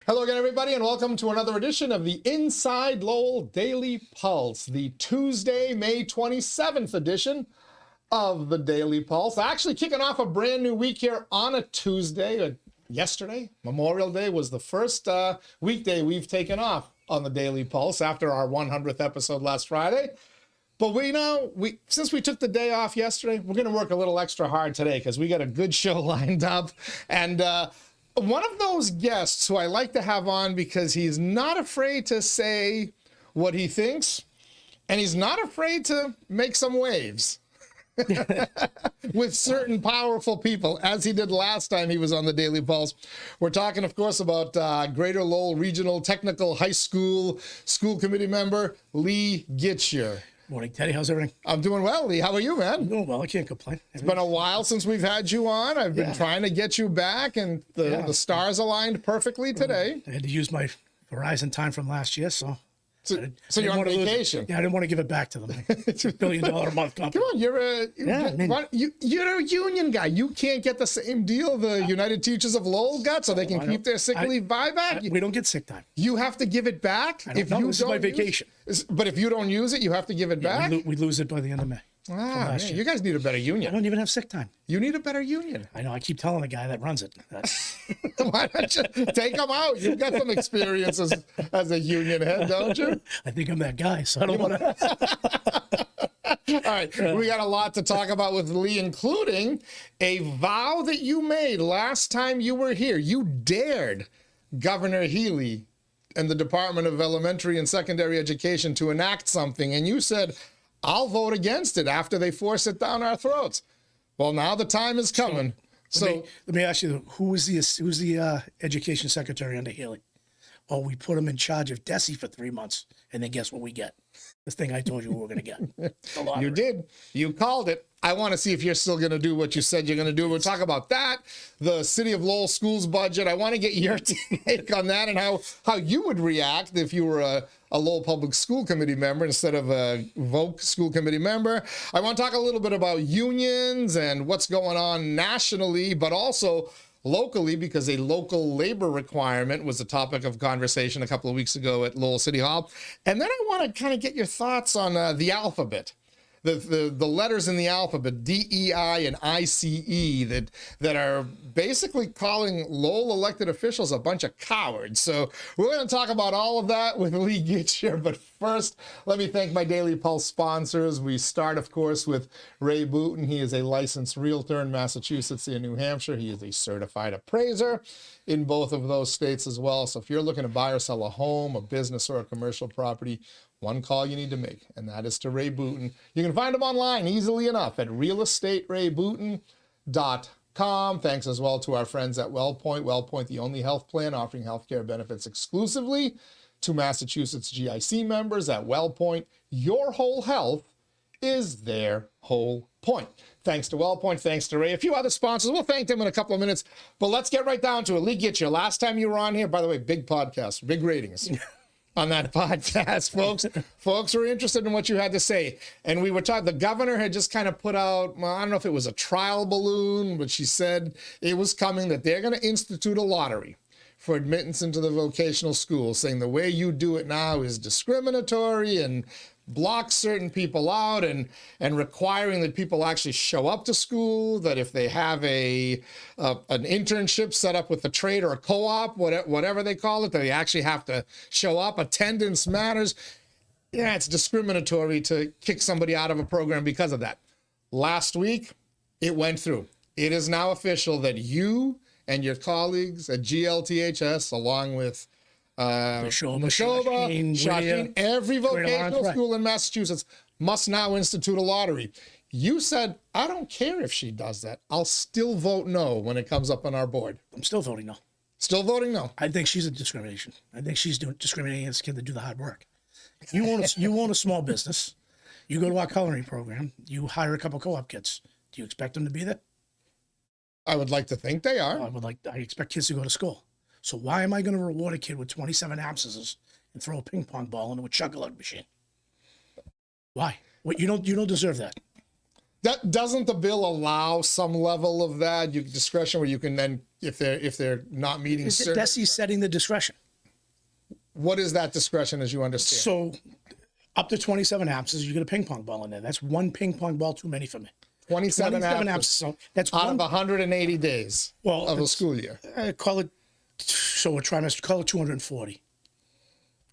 Hello again, everybody, and welcome to another edition of the Inside Lowell Daily Pulse, the Tuesday, May 27th edition of the Daily Pulse. Actually kicking off a brand new week here on a Tuesday. Yesterday, Memorial Day, was the first weekday we've taken off on the Daily Pulse after our 100th episode last Friday. But since we took the day off yesterday, we're going to work a little extra hard today because we got a good show lined up. And one of those guests who I like to have on because he's not afraid to say what he thinks, and he's not afraid to make some waves with certain powerful people, as he did last time he was on the Daily Pulse. We're talking, of course, about Greater Lowell Regional Technical High School Committee member Lee Gitschier. Morning, Teddy. How's everything? I'm doing well, Lee. How are you, man? I'm doing well. I can't complain. It's been a while since we've had you on. I've been trying to get you back, and the stars aligned perfectly today. I had to use my Verizon time from last year, so you're on vacation. I didn't want to give it back to them. It's $1 billion a month company. Come on, you're a union guy. You can't get the same deal the United Teachers of Lowell got, so they can keep their sick leave buyback. We don't get sick time. You have to give it back. This is my vacation. But if you don't use it, you have to give it back. We lose it by the end of May. Man, you guys need a better union. I don't even have sick time. You need a better union. I know. I keep telling the guy that runs it. Why don't you take him out? You've got some experience as a union head, don't you? I think I'm that guy, so I don't want to. All right, we got a lot to talk about with Lee, including a vow that you made last time you were here. You dared Governor Healy and the Department of Elementary and Secondary Education to enact something, and you said, I'll vote against it after they force it down our throats. Well, now the time is coming. Let me ask you, who's the education secretary under Healy? Oh, we put him in charge of DESE for 3 months, and then guess what we get? This thing I told you we were going to get. You did. You called it. I want to see if you're still going to do what you said you're going to do. We'll talk about that, the City of Lowell schools budget. I want to get your take on that and how you would react if you were a Lowell Public School Committee member instead of a Voke School Committee member. I want to talk a little bit about unions and what's going on nationally, but also locally, because a local labor requirement was a topic of conversation a couple of weeks ago at Lowell City Hall. And then I want to kind of get your thoughts on the alphabet. The letters in the alphabet, DEI and ICE, that are basically calling Lowell elected officials a bunch of cowards. So we're going to talk about all of that with Lee Gitschier. But first, let me thank my Daily Pulse sponsors. We start, of course, with Ray Booten. He is a licensed realtor in Massachusetts and New Hampshire. He is a certified appraiser in both of those states as well. So if you're looking to buy or sell a home, a business, or a commercial property, one call you need to make, and that is to Ray Booten. You can find him online easily enough at realestaterayBooten.com. Thanks as well to our friends at WellPoint. WellPoint, the only health plan offering healthcare benefits exclusively to Massachusetts GIC members. At WellPoint, your whole health is their whole point. Thanks to WellPoint, thanks to Ray. A few other sponsors. We'll thank them in a couple of minutes, but let's get right down to it. Lee Gitschier, last time you were on here, by the way, big podcast, big ratings. On that podcast, folks were interested in what you had to say. And we were talking, the governor had just kind of put out, well, I don't know if it was a trial balloon, but she said it was coming, that they're going to institute a lottery for admittance into the vocational schools, saying the way you do it now is discriminatory and blocks certain people out, and requiring that people actually show up to school, that if they have an internship set up with a trade or a co-op, whatever they call it, that they actually have to show up. Attendance matters. Yeah, it's discriminatory to kick somebody out of a program because of that. Last week, it went through. It is now official that you and your colleagues at GLTHS, along with Shasheen, every vocational school in Massachusetts must now institute a lottery. You said, I don't care if she does that. I'll still vote no when it comes up on our board. I'm still voting no. Still voting no. I think she's a discrimination. I think she's discriminating against kids that do the hard work. You own a small business. You go to our coloring program. You hire a couple co-op kids. Do you expect them to be there? I would like to think they are. I expect kids to go to school. So why am I going to reward a kid with 27 abscesses and throw a ping pong ball into a chocolate machine? Why? You don't deserve that. Doesn't the bill allow some level of that discretion where you can then if they're not meeting certain. Desi's setting the discretion. What is that discretion, as you understand? So up to 27 absences, you get a ping pong ball in there. That's one ping pong ball too many for me. 27 absences. So that's out one, of 180 days of a school year. Call it, so a trimester, call it 240.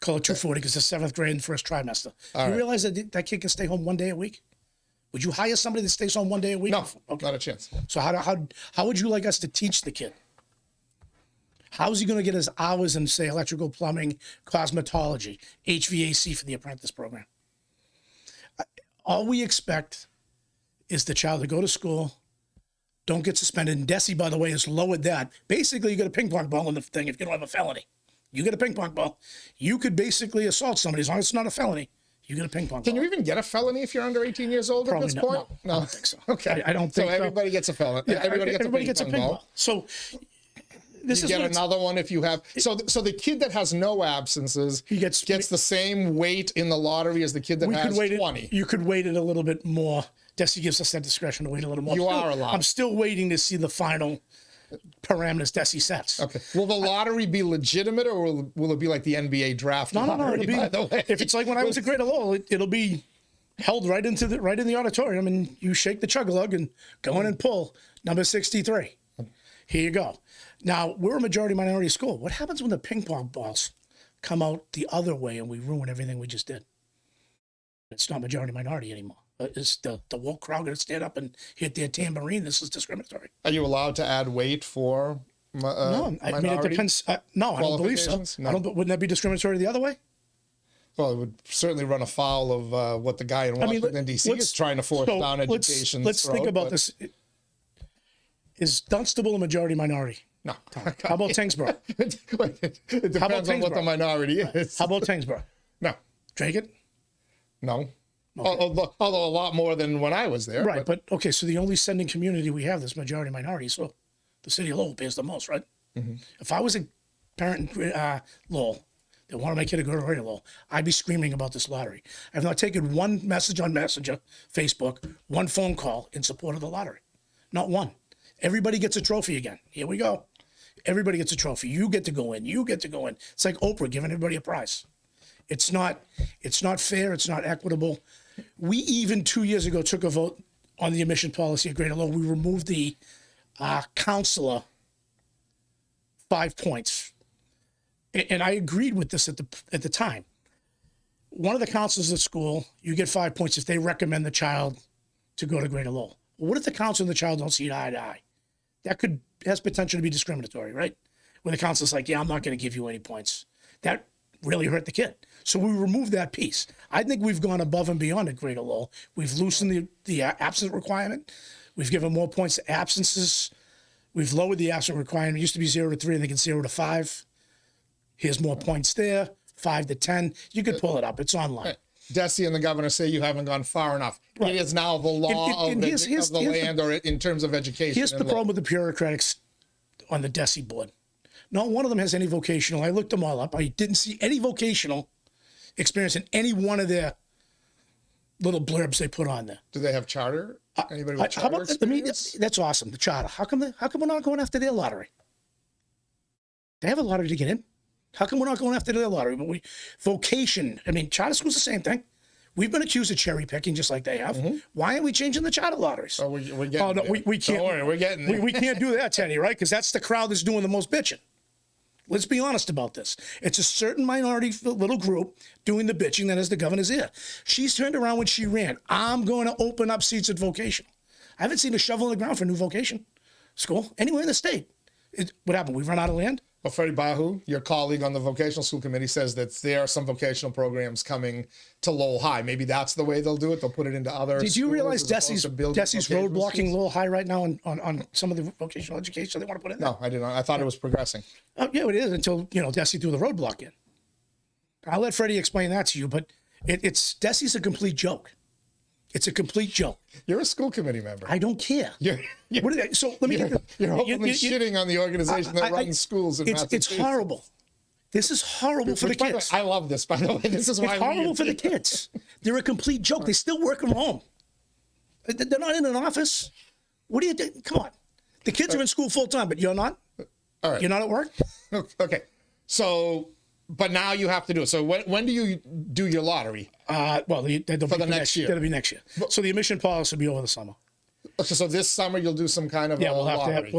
Call it 240 because it's the 7th grade and first trimester. You realize that that kid can stay home 1 day a week? Would you hire somebody that stays home 1 day a week? No, not a chance. So how would you like us to teach the kid? How is he going to get his hours in, say, electrical, plumbing, cosmetology, HVAC for the apprentice program? All we expect is the child to go to school, don't get suspended. And Desi, by the way, has lowered that. Basically, you get a ping pong ball in the thing if you don't have a felony. You get a ping pong ball. You could basically assault somebody as long as it's not a felony. You get a ping pong ball. Can you even get a felony if you're under 18 years old Probably at this not. point? No, I don't think so. Okay. I don't think so. so. Everybody gets a felony. Yeah, everybody gets a ping pong ball. So this You is get what another one if you have. So the kid that has no absences he gets the same weight in the lottery as the kid that has 20. You could wait it a little bit more. Desi gives us that discretion to wait a little more. You are allowed. I'm still waiting to see the final parameters Desi sets. Okay. Will the lottery be legitimate, or will it be like the NBA draft? No. lottery, It'll be, by the way? if it's like when I was at Greater Lowell, it'll be held right in the auditorium, and you shake the chug-a-lug and go in and pull number 63. Here you go. Now, we're a majority minority school. What happens when the ping pong balls come out the other way and we ruin everything we just did? It's not majority minority anymore. Is the woke crowd going to stand up and hit their tambourine? This is discriminatory. Are you allowed to add weight for No, I mean, it depends. No, I don't believe so. No. Wouldn't that be discriminatory the other way? Well, it would certainly run afoul of what the guy in Washington, D.C. is trying to force down education. Let's think about this. Is Dunstable a majority minority? No. How about Tingsboro? It depends on what the minority is. How about Tingsboro? No. Dragon? No. Okay. Although a lot more than when I was there. Right, but okay, so the only sending community we have is majority minority, so the city of Lowell pays the most, right? Mm-hmm. If I was a parent in Lowell that wanted my kid to go to Greater Lowell, I'd be screaming about this lottery. I've not taken one message on Messenger, Facebook, one phone call in support of the lottery. Not one. Everybody gets a trophy again. Here we go. Everybody gets a trophy. You get to go in. You get to go in. It's like Oprah giving everybody a prize. It's not fair. It's not equitable. We even 2 years ago took a vote on the admission policy at Greater Lowell. We removed the counselor 5 points. And I agreed with this at the time. One of the counselors at school, you get 5 points if they recommend the child to go to Greater Lowell. Well, what if the counselor and the child don't see eye to eye? That has potential to be discriminatory, right? When the counselor's like, yeah, I'm not going to give you any points. That really hurt the kid. So we removed that piece. I think we've gone above and beyond at Greater Lowell. We've loosened the absence requirement. We've given more points to absences. We've lowered the absence requirement. It used to be 0 to 3, I think it's 0 to 5. Here's more points there, 5 to 10. You could pull it up. It's online. Desi and the governor say you haven't gone far enough. Right. It is now the law of the land, or in terms of education. Here's the problem with the bureaucrats on the Desi board. Not one of them has any vocational. I looked them all up. I didn't see any vocational experience in any one of their little blurbs they put on there. Do they have charter? Anybody with charter experience? That's awesome. The charter. How come we're not going after their lottery? They have a lottery to get in. How come we're not going after their lottery? But vocation. I mean, charter school's the same thing. We've been accused of cherry picking just like they have. Mm-hmm. Why aren't we changing the charter lotteries? Oh, we're getting there. We can't. Don't worry, we're getting there. We can't do that, Teddy, right? Because that's the crowd that's doing the most bitching. Let's be honest about this. It's a certain minority little group doing the bitching that has the governor's ear. She's turned around when she ran. I'm going to open up seats at vocational. I haven't seen a shovel in the ground for a new vocation school anywhere in the state. What happened? We run out of land? Well, Freddie Bahu, your colleague on the vocational school committee, says that there are some vocational programs coming to Lowell High. Maybe that's the way they'll do it. They'll put it into other Did you realize Desi's road blocking Lowell High right now on some of the vocational education they want to put in there? No, I didn't. I thought it was progressing. Oh, yeah, it is until, Desi threw the roadblock in. I'll let Freddie explain that to you, but Desi's a complete joke. It's a complete joke. You're a school committee member. I don't care. So let me get this. You're openly shitting on the organization that runs schools in Massachusetts. It's horrible. This is horrible for the kids. I love this, by the way. This is why it's horrible for the kids. They're a complete joke. They still work from home. They're not in an office. What do you do? Come on. The kids are in school full time, but you're not? All right. You're not at work? Okay. So, but now you have to do it. So when do you do your lottery? Well, for the next year. That'll be next year. So the admission policy will be over the summer. Okay, so this summer you'll do some kind of Yeah, lottery.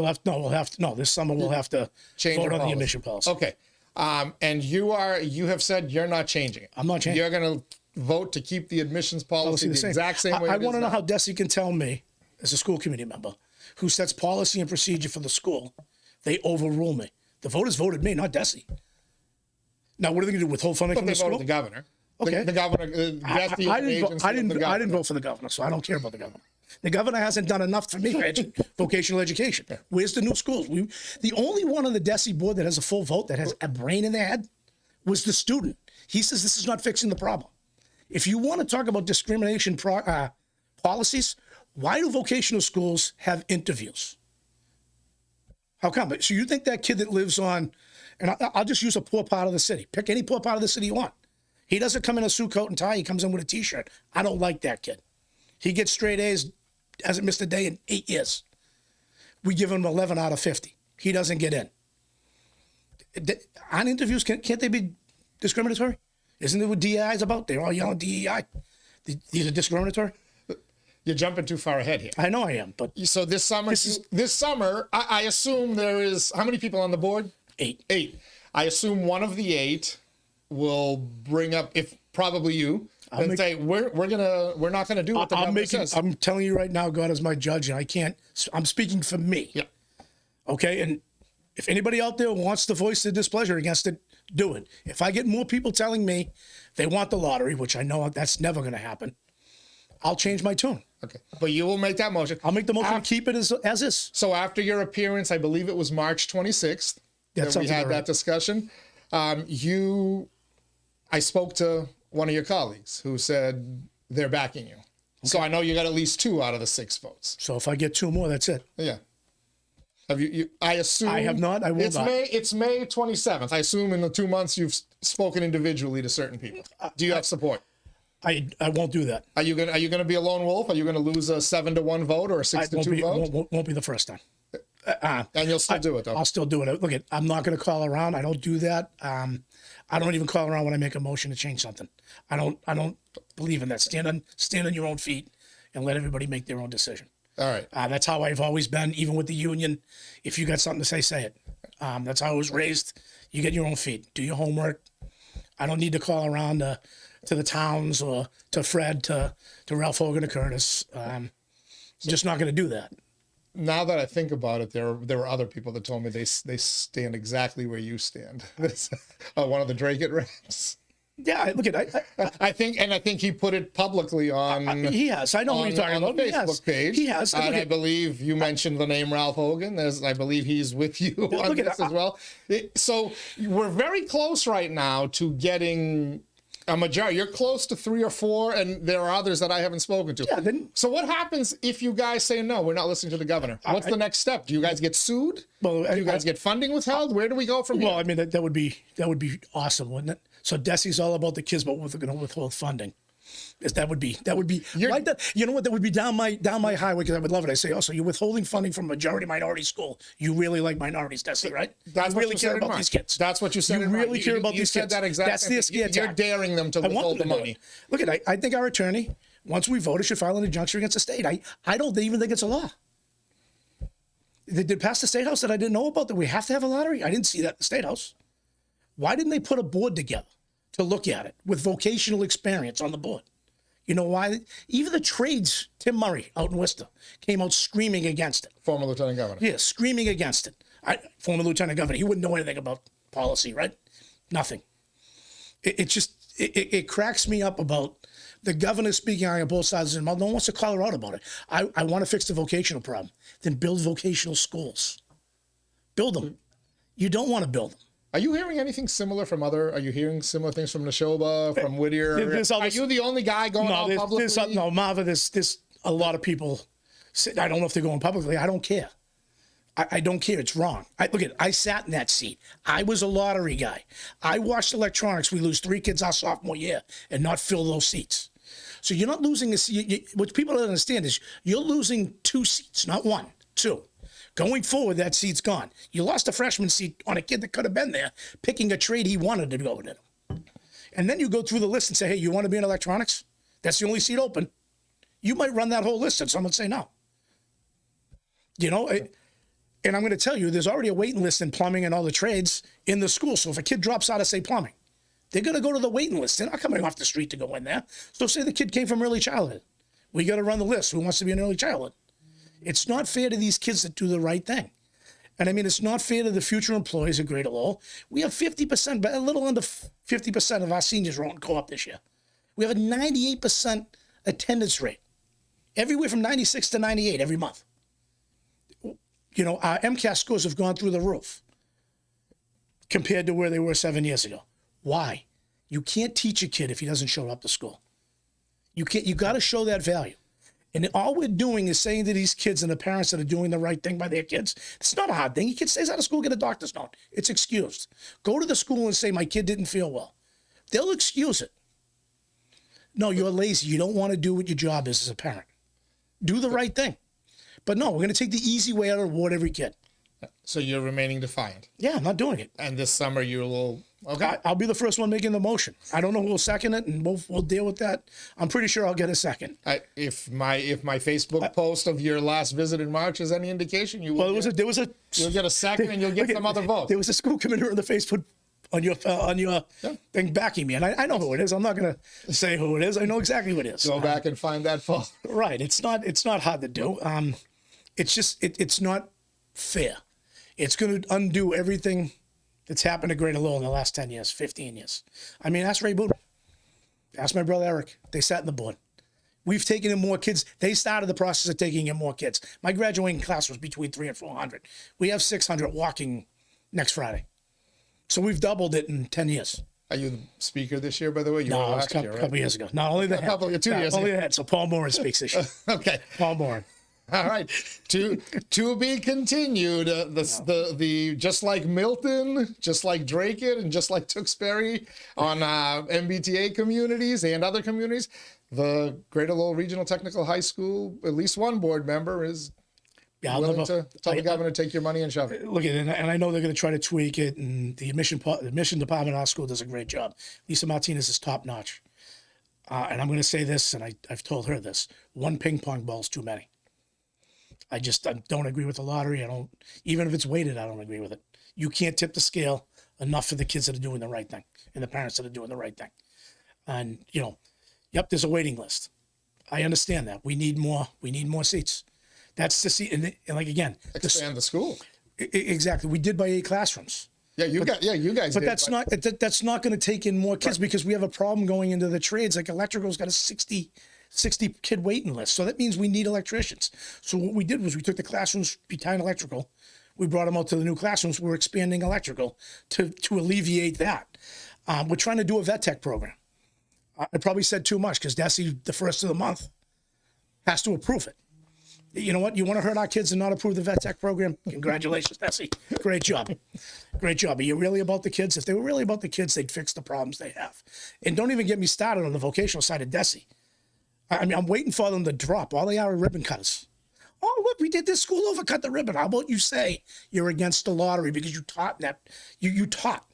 This summer we'll have to Change vote your on the policy. admission policy. Okay. And you have said you're not changing it. I'm not changing You're going to vote to keep the admissions policy the exact same way I it is want to know now. how Desi can tell me, as a school committee member, who sets policy and procedure for the school, they overrule me. The voters voted me, not Desi. Now, what are they going to do? Withhold funding But from they the school? voted the governor. Okay. The governor. Desi I is an agency of the didn't governor. vote for the governor, so I don't care about the governor. The governor hasn't done enough for me for vocational education. Where's the new schools? The only one on the Desi board that has a full vote, that has a brain in their head, was the student. He says this is not fixing the problem. If you want to talk about discrimination policies, why do vocational schools have interviews? How come? So you think that kid that lives on, and I'll just use a poor part of the city. Pick any poor part of the city you want. He doesn't come in a suit, coat, and tie. He comes in with a T-shirt. I don't like that kid. He gets straight A's, hasn't missed a day in 8 years. We give him 11 out of 50. He doesn't get in. On interviews, can't they be discriminatory? Isn't it what DEI is about? They're all yelling DEI. These are discriminatory? You're jumping too far ahead here. I know I am, but So this summer, I assume there is, how many people on the board? 8. 8. I assume one of the 8 will bring up, if probably you, and say we're not gonna do what the governor says. I'm telling you right now, God is my judge, and I'm speaking for me. Yeah. Okay, and if anybody out there wants to voice their displeasure against it, do it. If I get more people telling me they want the lottery, which I know that's never going to happen, I'll change my tune. Okay. But you will make that motion. I'll make the motion to keep it as is. So after your appearance, I believe it was March 26th that we had that discussion. I spoke to one of your colleagues who said they're backing you. Okay. So I know you got at least 2 out of the 6 votes. So if I get 2 more, that's it. Yeah. Have you I assume I have not. I will not. It's May 27th. I assume in the 2 months you've spoken individually to certain people. Do you have support? I won't do that. Are you gonna be a lone wolf? Are you gonna lose a 7-1 vote or a 6-2 vote? Won't be the first time. And you'll still do it though. I'll still do it. Look, I'm not going to call around. I don't do that. I don't even call around when I make a motion to change something. I don't believe in that. Stand on your own feet and let everybody make their own decision. All right. That's how I've always been, even with the union. If you got something to say it. That's how I was raised. You get your own feet. Do your homework. I don't need to call around to the towns or to Fred, to Ralph Hogan, to Curtis. Just not going to do that. Now that I think about it, there were other people that told me they stand exactly where you stand. One of the Drake reps. Yeah, look at I think he put it publicly on. He has. I know what you're talking about. The Facebook page. He has. And I believe you mentioned the name Ralph Hogan. I believe he's with you on this as well. So we're very close right now to getting a majority. You're close to 3 or 4, and there are others that I haven't spoken to. Yeah, so what happens if you guys say no? We're not listening to the governor. What's the next step? Do you guys get sued? Well, do you guys get funding withheld? Where do we go from here? Well, I mean that would be awesome, wouldn't it? So Desi's all about the kids, but we're going to withhold funding. That would be like that. You know what? That would be down my highway, because I would love it. I say, so you're withholding funding from a majority minority school. You really like minorities, Desi, right? That's you really care about these kids. That's what you said. You really care about these kids. You said that exactly. That's the scare You're daring them to withhold the money. Look, I think our attorney, once we vote, should file an injunction against the state. I don't even think it's a law. They did pass the State House that I didn't know about, that we have to have a lottery. I didn't see that in the State House. Why didn't they put a board together to look at it with vocational experience on the board? You know why? Even the trades, Tim Murray out in Worcester, came out screaming against it. Former Lieutenant Governor. Yeah, screaming against it. Former Lieutenant Governor, he wouldn't know anything about policy, right? Nothing. It cracks me up about the governor speaking on both sides of his mouth. No one wants to call her out about it. I want to fix the vocational problem. Then build vocational schools. Build them. You don't want to build them. Are you hearing anything similar from are you hearing similar things from Neshoba, from Whittier? Are you the only guy going out publicly? No, Marva, there's a lot of people. I don't know if they're going publicly. I don't care. I don't care. It's wrong. I sat in that seat. I was a lottery guy. I watched electronics. We lose 3 kids our sophomore year and not fill those seats. So you're not losing a seat. What people don't understand is you're losing 2 seats, not 1, 2. Going forward, that seat's gone. You lost a freshman seat on a kid that could have been there, picking a trade he wanted to go into. And then you go through the list and say, hey, you want to be in electronics? That's the only seat open. You might run that whole list and someone say no. You know, and I'm going to tell you, there's already a waiting list in plumbing and all the trades in the school. So if a kid drops out of, say, plumbing, they're going to go to the waiting list. They're not coming off the street to go in there. So say the kid came from early childhood. We got to run the list. Who wants to be in early childhood? It's not fair to these kids that do the right thing. And I mean, it's not fair to the future employees at Greater Lowell. We have 50%, but a little under 50% of our seniors won't go up this year. We have a 98% attendance rate, everywhere from 96 to 98 every month. You know, our MCAS scores have gone through the roof compared to where they were 7 years ago. Why? You can't teach a kid if he doesn't show up to school. You got to show that value. And all we're doing is saying to these kids and the parents that are doing the right thing by their kids, it's not a hard thing. Your kid stays out of school, get a doctor's note. It's excused. Go to the school and say, my kid didn't feel well. They'll excuse it. No, you're lazy. You don't want to do what your job is as a parent. Do the right thing. But no, we're going to take the easy way out and reward every kid. So you're remaining defiant. Yeah, I'm not doing it. And this summer you're a little, okay. I'll be the first one making the motion. I don't know who will second it, and we'll deal with that. I'm pretty sure I'll get a second. If my Facebook post of your last visit in March is any indication, you will. Well, you'll get a second, and you'll get some other votes. There was a school committee on the Facebook on your thing backing me, and I know who it is. I'm not going to say who it is. I know exactly who it is. Go back and find that post. Right. It's not hard to do. It's just it's not fair. It's going to undo everything that's happened to Greater Lowell in the last 10 years, 15 years. I mean, ask Ray Booten. Ask my brother Eric. They sat in the board. We've taken in more kids. They started the process of taking in more kids. My graduating class was between 300 and 400. We have 600 walking next Friday. So we've doubled it in 10 years. Are you the speaker this year, by the way? No, it was a couple years ago. Not only the head. 2 years Only ago. the head. So Paul Moran speaks this year. Okay. Paul Moran. All right, to be continued. The just like Milton, just like Dracut, and just like Tewksbury on MBTA communities and other communities, the Greater Lowell Regional Technical High School, at least one board member is willing to tell the governor to take your money and shove it. Look at it, and I know they're going to try to tweak it, and the admission department at our school does a great job. Lisa Martinez is top notch, and I'm going to say this, and I've told her this: one ping pong ball is too many. I don't agree with the lottery. Even if it's weighted, I don't agree with it. You can't tip the scale enough for the kids that are doing the right thing and the parents that are doing the right thing. And, yep, there's a waiting list. I understand that. We need more seats. That's the seat. And like, again, Expand the school. Exactly. We did by 8 classroms. Yeah, you guys But did. that's not going to take in more kids because we have a problem going into the trades. Like electrical's got a 60 kid waiting list. So that means we need electricians. So what we did was we took the classrooms behind electrical. We brought them out to the new classrooms. We're expanding electrical to alleviate that. We're trying to do a vet tech program. I probably said too much because Desi, the first of the month, has to approve it. You know what? You want to hurt our kids and not approve the vet tech program? Congratulations, Desi. Great job. Great job. Are you really about the kids? If they were really about the kids, they'd fix the problems they have. And don't even get me started on the vocational side of Desi. I mean, I'm waiting for them to drop. All they are ribbon cutters. Oh, look, we did this school over, cut the ribbon. How about you say you're against the lottery because you taught that? You taught.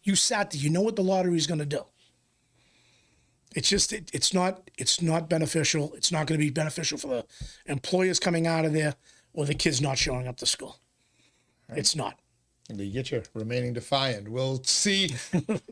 You sat there. You know what the lottery is going to do. It's just, it's not beneficial. It's not going to be beneficial for the employers coming out of there or the kids not showing up to school. Right. It's not. And the Gitschier remaining defiant. We'll see.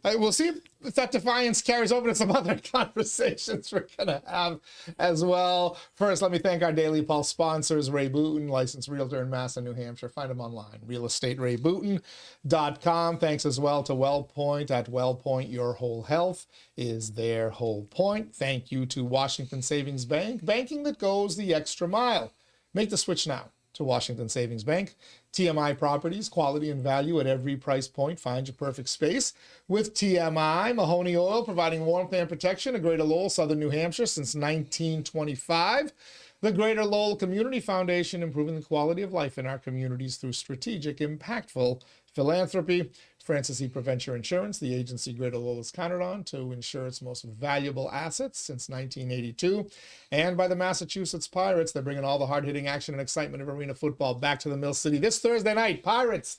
We'll see if that defiance carries over to some other conversations we're going to have as well. First, let me thank our Daily Pulse sponsors, Ray Booten, licensed realtor in Mass and New Hampshire. Find them online, realestaterayBooten.com. Thanks as well to WellPoint at WellPoint. Your whole health is their whole point. Thank you to Washington Savings Bank, banking that goes the extra mile. Make the switch now to Washington Savings Bank. TMI Properties, quality and value at every price point. Find your perfect space with TMI. Mahoney Oil, providing warmth and protection to Greater Lowell, Southern New Hampshire since 1925. The Greater Lowell Community Foundation, improving the quality of life in our communities through strategic, impactful philanthropy. Francis E. Preventure Insurance, the agency Greater Lowell is counted on to insure its most valuable assets since 1982. And by the Massachusetts Pirates, they're bringing all the hard-hitting action and excitement of arena football back to the Mill City this Thursday night. Pirates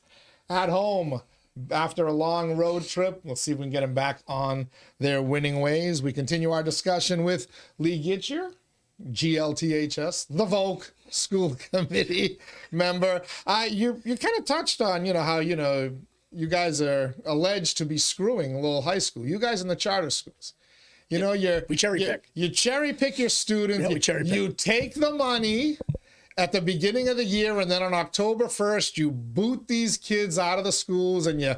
at home after a long road trip. We'll see if we can get them back on their winning ways. We continue our discussion with Lee Gitschier, GLTHS, the Voke School Committee member. You kind of touched on, how, you guys are alleged to be screwing Lowell High School. You guys in the charter schools. We cherry pick. You cherry pick your students. Yeah, we cherry pick. You take the money at the beginning of the year, and then on October 1st, you boot these kids out of the schools, and you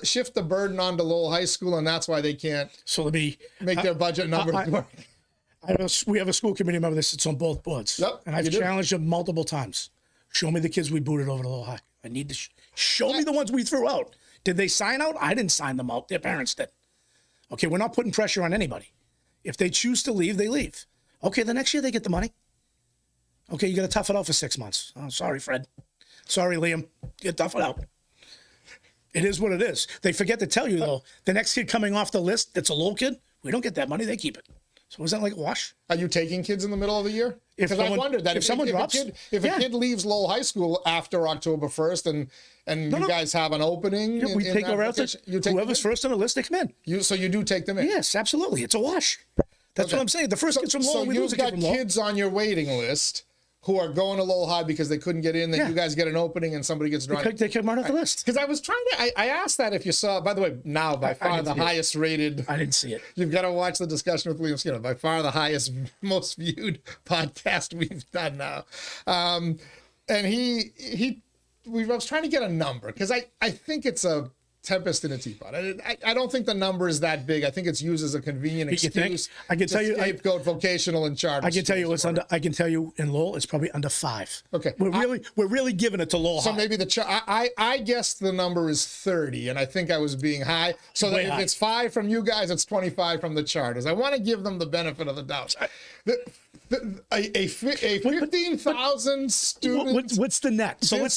shift the burden onto Lowell High School, and that's why they can't make their budget numbers work. We have a school committee member that sits on both boards. Yep, and I've challenged him multiple times. Show me the kids we booted over to Lowell High. I need to show me the ones we threw out. Did they sign out? I didn't sign them out. Their parents did. Okay, we're not putting pressure on anybody. If they choose to leave, they leave. Okay, the next year they get the money. Okay, you got to tough it out for 6 months. Oh, sorry, Fred. Sorry, Liam. You tough it out. It is what it is. They forget to tell you, though, the next kid coming off the list that's a Lowell kid, we don't get that money. They keep it. So is that like a wash? Are you taking kids in the middle of the year? Because I wondered that if a kid leaves Lowell High School after October 1st and you guys have an opening, we take over out there. Whoever's first on the list, they come in. So you do take them in? Yes, absolutely. It's a wash. That's what I'm saying. The first kids from Lowell, we lose a kid from Lowell. So you've got kids on your waiting list who are going to Lowell High because they couldn't get in, then you guys get an opening and somebody gets drawn. They come out of the list. Because I was trying to, I asked that if you saw, by the way, now by far the highest rated. I didn't see it. You've got to watch the discussion with Liam Skinner. By far the highest, most viewed podcast we've done now. And I was trying to get a number because I think it's a tempest in a teapot. I don't think the number is that big. I think it's used as a convenient excuse. I can tell you, scapegoat vocational and charter. I can tell you it's under. I can tell you in Lowell, it's probably under 5. Okay, we're really giving it to Lowell. So High. maybe I guessed the number is 30, and I think I was being high. So that if it's 5 from you guys, it's 25 from the charters. I want to give them the benefit of the doubt. A 15,000 student. What's the net? So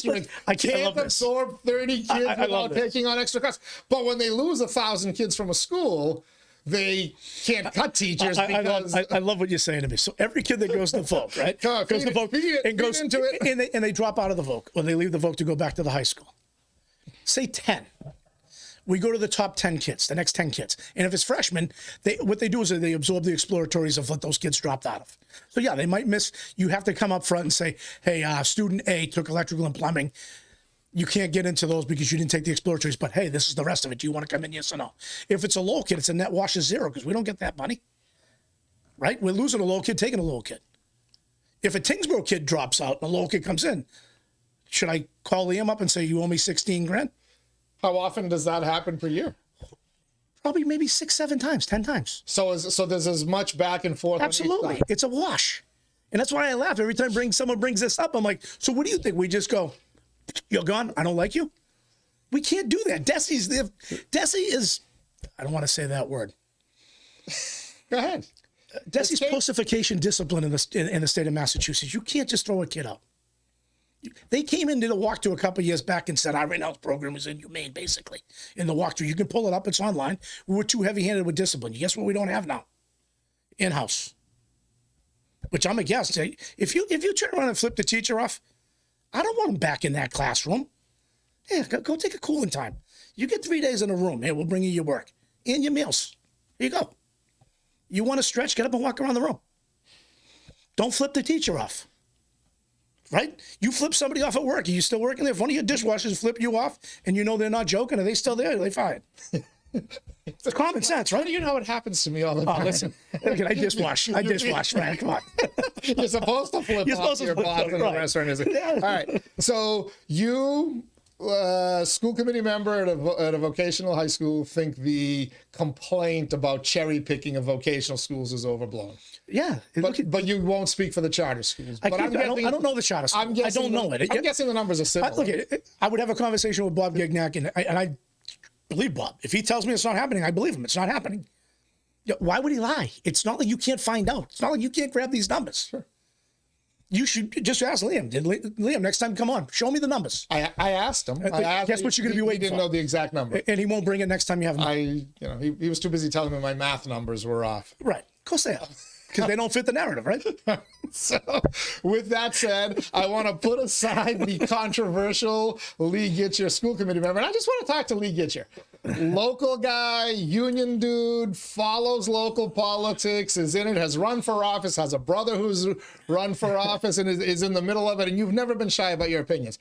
I can't absorb 30 kids without taking on extra costs. But when they lose 1,000 kids from a school, they can't cut teachers because I love what you're saying to me. So every kid that goes to Voke, right? Goes to Voke and goes into it, and they drop out of the Voke, or they leave the Voke to go back to the high school. Say 10. We go to the top 10 kids, the next 10 kids. And if it's freshmen, what they do is they absorb the exploratories of what those kids dropped out of. So yeah, they might miss. You have to come up front and say, hey, student A took electrical and plumbing. You can't get into those because you didn't take the exploratories, but hey, this is the rest of it. Do you want to come in, yes or no? If it's a Lowell kid, it's a net wash of 0 because we don't get that money, right? We're losing a Lowell kid, taking a Lowell kid. If a Tingsboro kid drops out and a Lowell kid comes in, should I call Liam up and say, you owe me 16 grand? How often does that happen per year? Probably maybe 6, 7 times, 10 times. So there's as much back and forth. Absolutely. It's a wash. And that's why I laugh every time someone brings this up. I'm like, so what do you think? We just go, you're gone. I don't like you. We can't do that. Desi is, I don't want to say that word. Go ahead. Desi's postification discipline in the state of Massachusetts. You can't just throw a kid out. They came into the walkthrough a couple of years back and said our in-house program is inhumane, basically. In the walkthrough, you can pull it up. It's online. We were too heavy-handed with discipline. Guess what we don't have now? In-house. Which I'm against. If you turn around and flip the teacher off, I don't want him back in that classroom. Yeah, go take a cooling time. You get 3 days in a room. Hey, we'll bring you your work and your meals. Here you go. You want to stretch? Get up and walk around the room. Don't flip the teacher off. Right? You flip somebody off at work. Are you still working there? If one of your dishwashers flip you off and you know they're not joking, are they still there? Are they fired? It's common sense, right? You know what happens to me all the time. Oh, listen. Look, I dishwash, man. Come on. You're supposed to flip off your boss in the restaurant. All right. So you, school committee member at a vocational high school, think the complaint about cherry picking of vocational schools is overblown. Yeah. But you won't speak for the charter schools. I don't know the charter schools. I don't know it. I'm guessing the numbers are similar. I would have a conversation with Bob Gignac, and I believe Bob. If he tells me it's not happening, I believe him. It's not happening. Why would he lie? It's not like you can't find out. It's not like you can't grab these numbers. Sure. You should just ask Liam. Liam, next time, come on, show me the numbers. I asked him. Guess what you're going to be waiting for? He didn't know the exact number. And he won't bring it next time you have him. He was too busy telling me my math numbers were off. Right. Of course they are. Because they don't fit the narrative, right? So, with that said, I want to put aside the controversial Lee Gitschier school committee member, and I just want to talk to Lee Gitschier. Local guy, union dude, follows local politics, is in it, has run for office, has a brother who's run for office, and is in the middle of it, and you've never been shy about your opinions.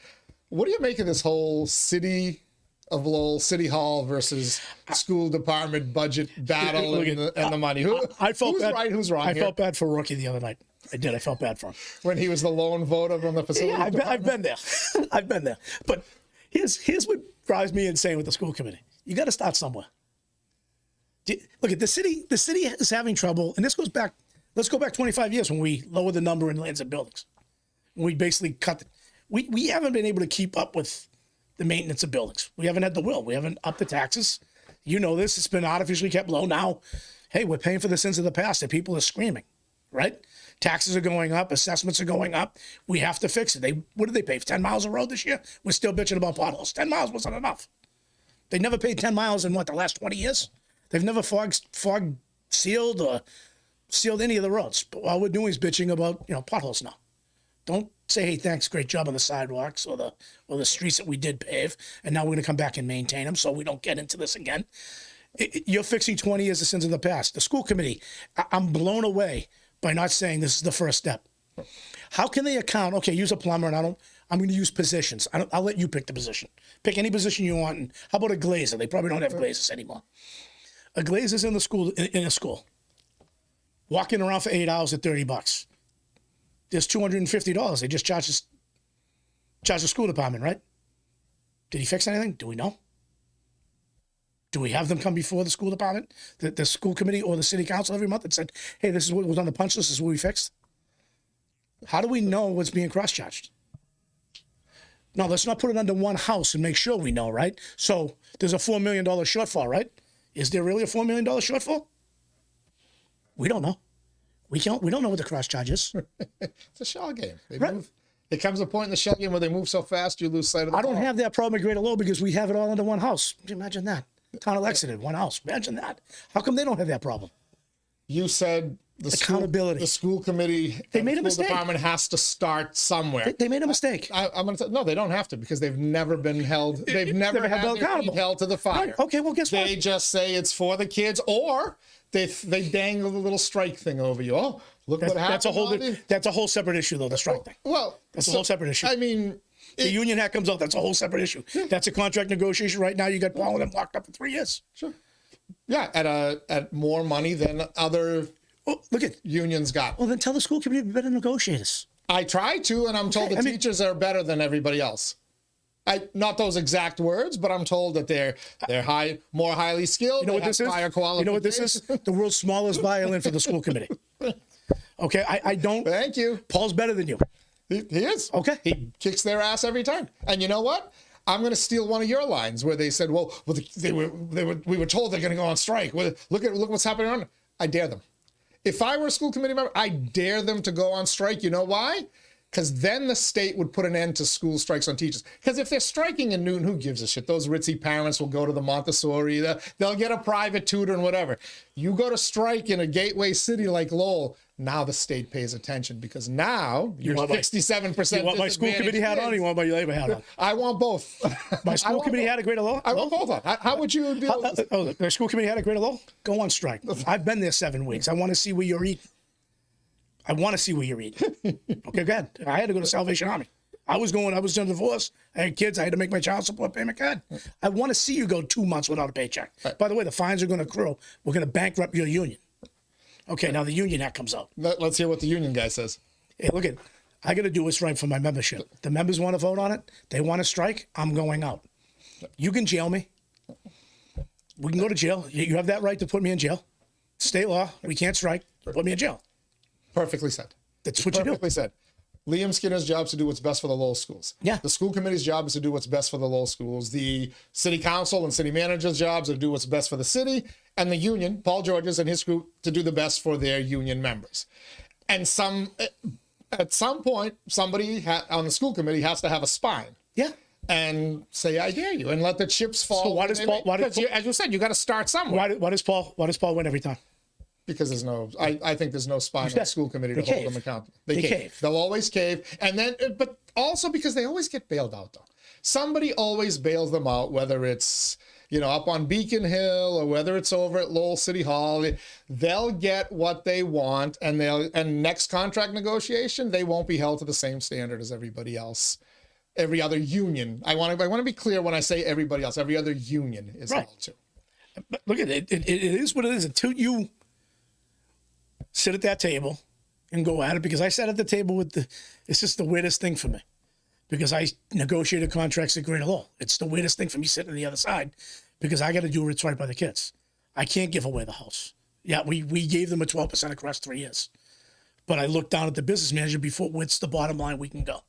What do you make of this whole city of Lowell, City Hall versus school department budget battle and the money? Who's bad, right, who's wrong? I felt bad for Rookie the other night. I did. I felt bad for him. When he was the lone voter from the facility department? I've been there. I've been there. But here's what drives me insane with the school committee. You got to start somewhere. Look at the city. The city is having trouble, and this goes back. Let's go back 25 years when we lowered the number in lands and buildings. We basically cut. We haven't been able to keep up with the maintenance of buildings. We haven't had the will. We haven't upped the taxes. You know this. It's been artificially kept low. Now, hey, we're paying for the sins of the past, and people are screaming, right? Taxes are going up. Assessments are going up. We have to fix it. What did they pay for 10 miles of road this year? We're still bitching about potholes. 10 miles wasn't enough. They never paid 10 miles in, the last 20 years? They've never fog sealed or sealed any of the roads. But all we're doing is bitching about, potholes now. Don't say, hey, thanks, great job on the sidewalks or the streets that we did pave, and now we're going to come back and maintain them so we don't get into this again. You're fixing 20 years of sins of the past. The school committee, I'm blown away by not saying this is the first step. How can they account? Okay, use a plumber, and I'm going to use positions. I'll let you pick the position. Pick any position you want. And how about a glazer? They probably don't have glazers anymore. A glazer's in the school in a school, walking around for 8 hours at $30. There's $250. They just charge the school department, right? Did he fix anything? Do we know? Do we have them come before the school department, the school committee, or the city council every month and said, hey, this is what was on the punch list, this is what we fixed? How do we know what's being cross-charged? No, let's not put it under one house and make sure we know, right? So there's a $4 million shortfall, right? Is there really a $4 million shortfall? We don't know. We don't know what the cross-charge is. It's a shell game. Right. It comes a point in the shell game where they move so fast you lose sight of the ball. I don't have that problem at Greater Lowell because we have it all under one house. Can you imagine that? Town of Lexington, one house. Imagine that. How come they don't have that problem? You said accountability. The school committee, they made a mistake. The department has to start somewhere. They made a mistake. I'm going to say no. They don't have to because they've never been held. They've never had their feet held to the fire. Right. Okay, well, guess what? They just say it's for the kids, or they dangle the little strike thing over you. Oh, look what happened. That's a whole separate issue, though. The strike thing. Well, that's a whole separate issue. I mean, the union hat comes out. That's a whole separate issue. That's a contract negotiation right now. You got Paul and them locked up for 3 years. Sure. Yeah, at more money than other unions got. Well, then tell the school committee to be better negotiators. I try to, and I'm told teachers are better than everybody else. Not those exact words, but I'm told that they're more highly skilled. You know what this is? Higher quality. You know what this is? The world's smallest violin for the school committee. Okay, I don't. Thank you. Paul's better than you. He is. Okay. He kicks their ass every time. And you know what? I'm going to steal one of your lines where they said, "Well, we were told they're going to go on strike. Well, look what's happening on." I dare them. If I were a school committee member, I dare them to go on strike. You know why? Because then the state would put an end to school strikes on teachers. Because if they're striking in Newton, who gives a shit? Those ritzy parents will go to the Montessori. They'll get a private tutor and whatever. You go to strike in a gateway city like Lowell, now the state pays attention because now you're 67%. You want my school committee hat on or you want my labor hat on? I want both. My school committee hat at Greater Lowell? I want both on. How would you deal with it? The school committee hat at Greater Lowell? Go on strike. I've been there 7 weeks. I want to see where you're eating. Okay, go ahead. I had to go to Salvation Army. I was in a divorce. I had kids. I had to make my child support payment. God, I want to see you go 2 months without a paycheck. Right. By the way, the fines are going to accrue. We're going to bankrupt your union. Okay, now the union act comes out. Let's hear what the union guy says. Hey, look I got to do what's right for my membership. The members want to vote on it. They want to strike. I'm going out. You can jail me. We can go to jail. You have that right to put me in jail. State law. We can't strike. Put me in jail. Perfectly said. That's what you do. Perfectly said. Liam Skinner's job is to do what's best for the Lowell schools. Yeah. The school committee's job is to do what's best for the Lowell schools. The city council and city manager's jobs are to do what's best for the city. And the union, Paul George's and his group, to do the best for their union members. And at some point, somebody on the school committee has to have a spine. Yeah. And say, I dare you, and let the chips fall. So why does Paul? As you said, you got to start somewhere. Why does Paul win every time? Because there's no, I think there's no spine on the school committee to hold them accountable. They cave. They'll always cave. And then, but also because they always get bailed out though. Somebody always bails them out, whether it's, up on Beacon Hill or whether it's over at Lowell City Hall. They'll get what they want, and next contract negotiation, they won't be held to the same standard as everybody else. Every other union. I want to be clear when I say everybody else. Every other union is held to. But look at it. It is what it is until you sit at that table and go at it. Because I sat at the table it's just the weirdest thing for me. Because I negotiated contracts at Greater Lowell. It's the weirdest thing for me sitting on the other side because I got to do what's right by the kids. I can't give away the house. Yeah, we gave them a 12% across 3 years. But I looked down at the business manager before, what's the bottom line we can go?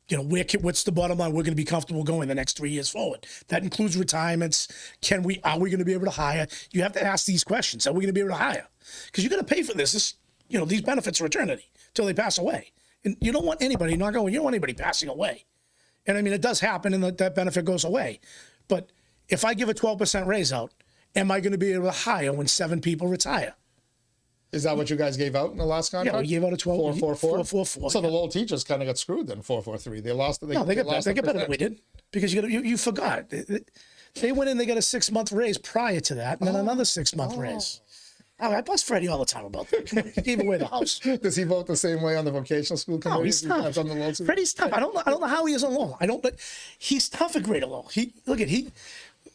What's the bottom line we're going to be comfortable going the next 3 years forward? That includes retirements. Are we going to be able to hire? You have to ask these questions. Are we going to be able to hire? Because you're going to pay for this. These benefits are eternity until they pass away. And you don't want anybody you don't want anybody passing away. And I mean, it does happen and that benefit goes away. But if I give a 12% raise out, am I going to be able to hire when 7 people retire? Is that what you guys gave out in the last contract? Yeah, we gave out a 12. 444. So the Lowell teachers kind of got screwed then. 443. They lost. They got better than we did because you forgot. They went in. They got a 6-month raise prior to that, and then another 6-month raise. I bust Freddie all the time about that. He gave away the house. Does he vote the same way on the vocational school committee? No, he's tough. Freddie's tough. I don't know how he is on Lowell. He's tough at Greater Lowell.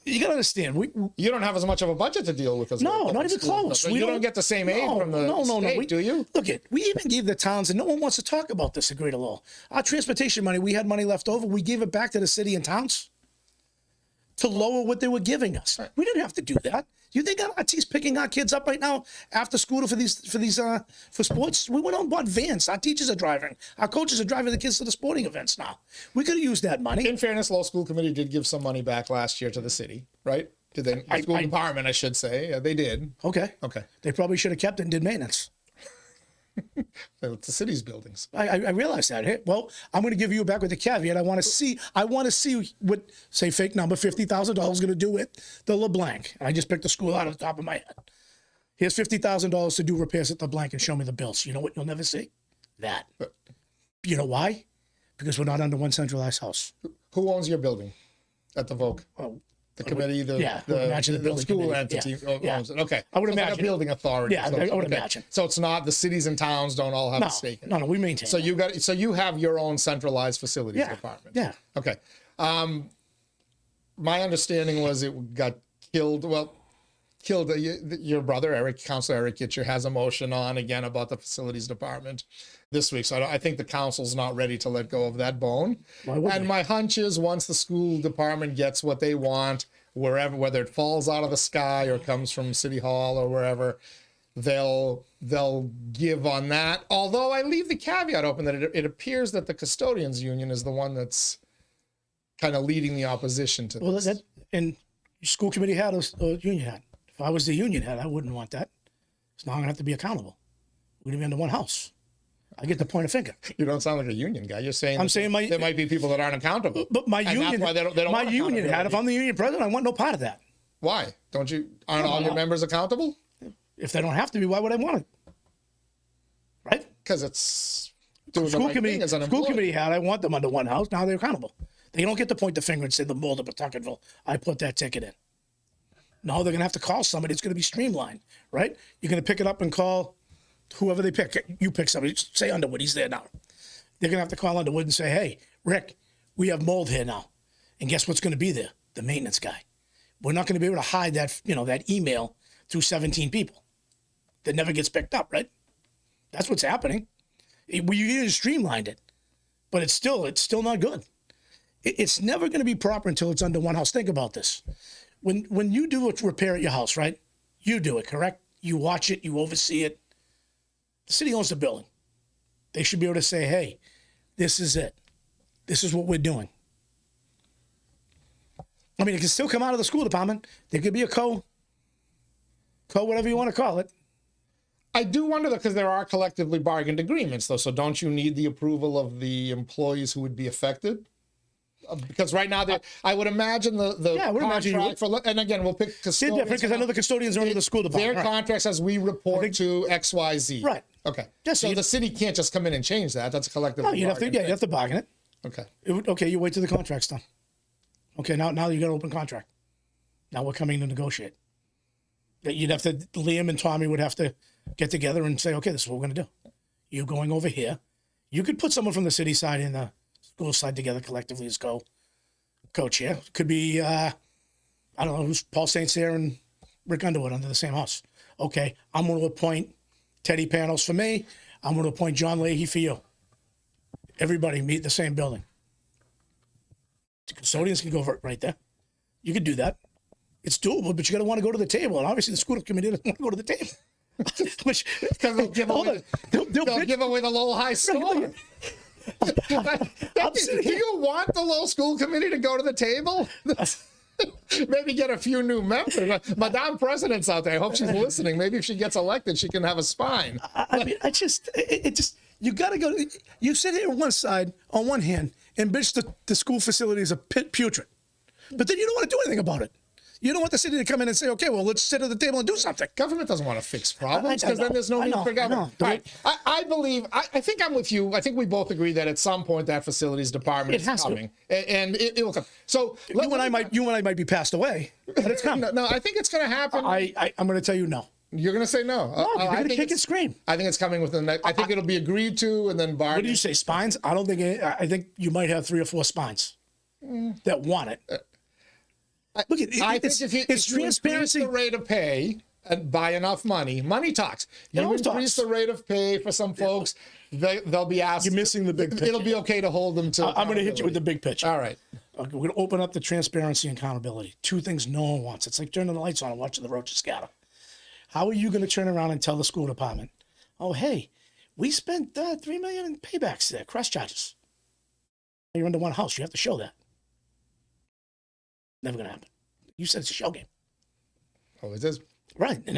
You got to understand. You don't have as much of a budget to deal with as no, not even close. You don't get the same aid from the state, do you? We even gave the towns, and no one wants to talk about this at Greater Lowell. Our transportation money, we had money left over. We gave it back to the city and towns to lower what they were giving us. Right. We didn't have to do that. You think our team's picking our kids up right now after school for sports? We went out and bought vans. Our teachers are driving. Our coaches are driving the kids to the sporting events now. We could have used that money. In fairness, Lowell School Committee did give some money back last year to the city, right? Did they? The school department, I should say. They did. Okay. Okay. They probably should have kept it and did maintenance. It's the city's buildings. I realize that. Hey, well, I'm going to give you back with a caveat. I want to see what, say, fake number, $50,000 going to do with the LeBlanc. I just picked the school out of the top of my head. Here's $50,000 to do repairs at LeBlanc and show me the bills. You know what you'll never see? That. You know why? Because we're not under one centralized house. Who owns your building at the Voke? The committee, the school entity owns it. Okay. I would imagine. Like a building authority. Yeah, I would imagine. So it's not the cities and towns don't all have a stake in it. No, we maintain. So you have your own centralized facilities department. Yeah. Okay. My understanding was it got killed. Well, your brother, Councilor Eric Gitschier, has a motion on again about the facilities department this week. So I think the council's not ready to let go of that bone. And my hunch is once the school department gets what they want, whether it falls out of the sky or comes from City Hall or wherever, they'll give on that. Although I leave the caveat open that it appears that the custodians union is the one that's kind of leading the opposition to this. Well, and school committee had a union head. If I was the union head, I wouldn't want that. So now I'm going to have to be accountable. We're going to be under one house. I get to point a finger. You don't sound like a union guy. You're saying there might be people that aren't accountable. But my union, that's why they don't my union head, if I'm the union president, I want no part of that. Why? Aren't all your members accountable? If they don't have to be, why would I want it? Right? Because it's doing the right thing as an employee. School committee had, I want them under one house. Now they're accountable. They don't get to point the finger and say the mold of Pawtucketville, I put that ticket in. No, they're going to have to call somebody. It's going to be streamlined, right? You're going to pick it up and call whoever they pick. You pick somebody, say Underwood, he's there now. They're going to have to call Underwood and say, hey, Rick, we have mold here now. And guess what's going to be there? The maintenance guy. We're not going to be able to hide that, that email through 17 people that never gets picked up, right? That's what's happening. We streamlined it, but it's still not good. It's never going to be proper until it's under one house. Think about this. When you do a repair at your house, right? You do it, correct? You watch it, you oversee it. The city owns the building. They should be able to say, hey, this is it. This is what we're doing. I mean, it can still come out of the school department. There could be a whatever you want to call it. I do wonder though, because there are collectively bargained agreements though. So don't you need the approval of the employees who would be affected? Because right now, I would imagine the I would imagine contract for, and again, we'll pick They're custodians. different because I know the custodians are under the school department. Their contracts as we report to XYZ. Right. Okay. Yeah, so the city can't just come in and change that. That's a collective. No, you have to bargain it. Okay. Okay, you wait till the contract's done. Okay, now you got an open contract. Now we're coming to negotiate. You'd have to, Liam and Tommy would have to get together and say, okay, this is what we're going to do. You're going over here. You could put someone from the city side and the school side together collectively as co-chair. Could be, I don't know, who's Paul St. Cyr and Rick Underwood under the same house. Okay, I'm going to appoint Teddy Panos for me. I'm going to appoint John Leahy for you. Everybody meet in the same building. The custodians can go right there. You could do that. It's doable, but you got to want to go to the table. And obviously the school committee doesn't want to go to the table. Which, because they'll give away, they'll give away the Lowell High score. Do you want the Lowell School Committee to go to the table? Maybe get a few new members. Madame President's out there. I hope she's listening. Maybe if she gets elected, she can have a spine. I mean, it just, you got to go. You sit here on one side, on one hand, and bitch the school facilities are putrid. But then you don't want to do anything about it. You don't want the city to come in and say, okay, well, let's sit at the table and do something. Government doesn't want to fix problems because then there's no need for government. Right. I believe, I think I'm with you. I think we both agree that at some point that facilities department is coming. And it will come. So you and I might be passed away, but it's coming. No, I think it's going to happen. I'm going to tell you no. You're going to say no? No, you're going to kick and scream. I think it's coming within the next, I think it'll be agreed to and then bargained. What did you say, spines? I don't think, I think you might have 3 or 4 spines that want it. Look, it's transparency. You increase the rate of pay by enough money. Money talks. You increase the rate of pay for some folks, they'll be asked. You're missing the big picture. It'll be okay to hold them to. I'm going to hit you with the big picture. All right. Okay, we're going to open up the transparency and accountability. 2 things no one wants. It's like turning the lights on and watching the roaches scatter. How are you going to turn around and tell the school department, oh, hey, we spent $3 million in paybacks there, cross charges. You're under one house. You have to show that. Never going to happen. You said it's a shell game. Oh, it is. Right. And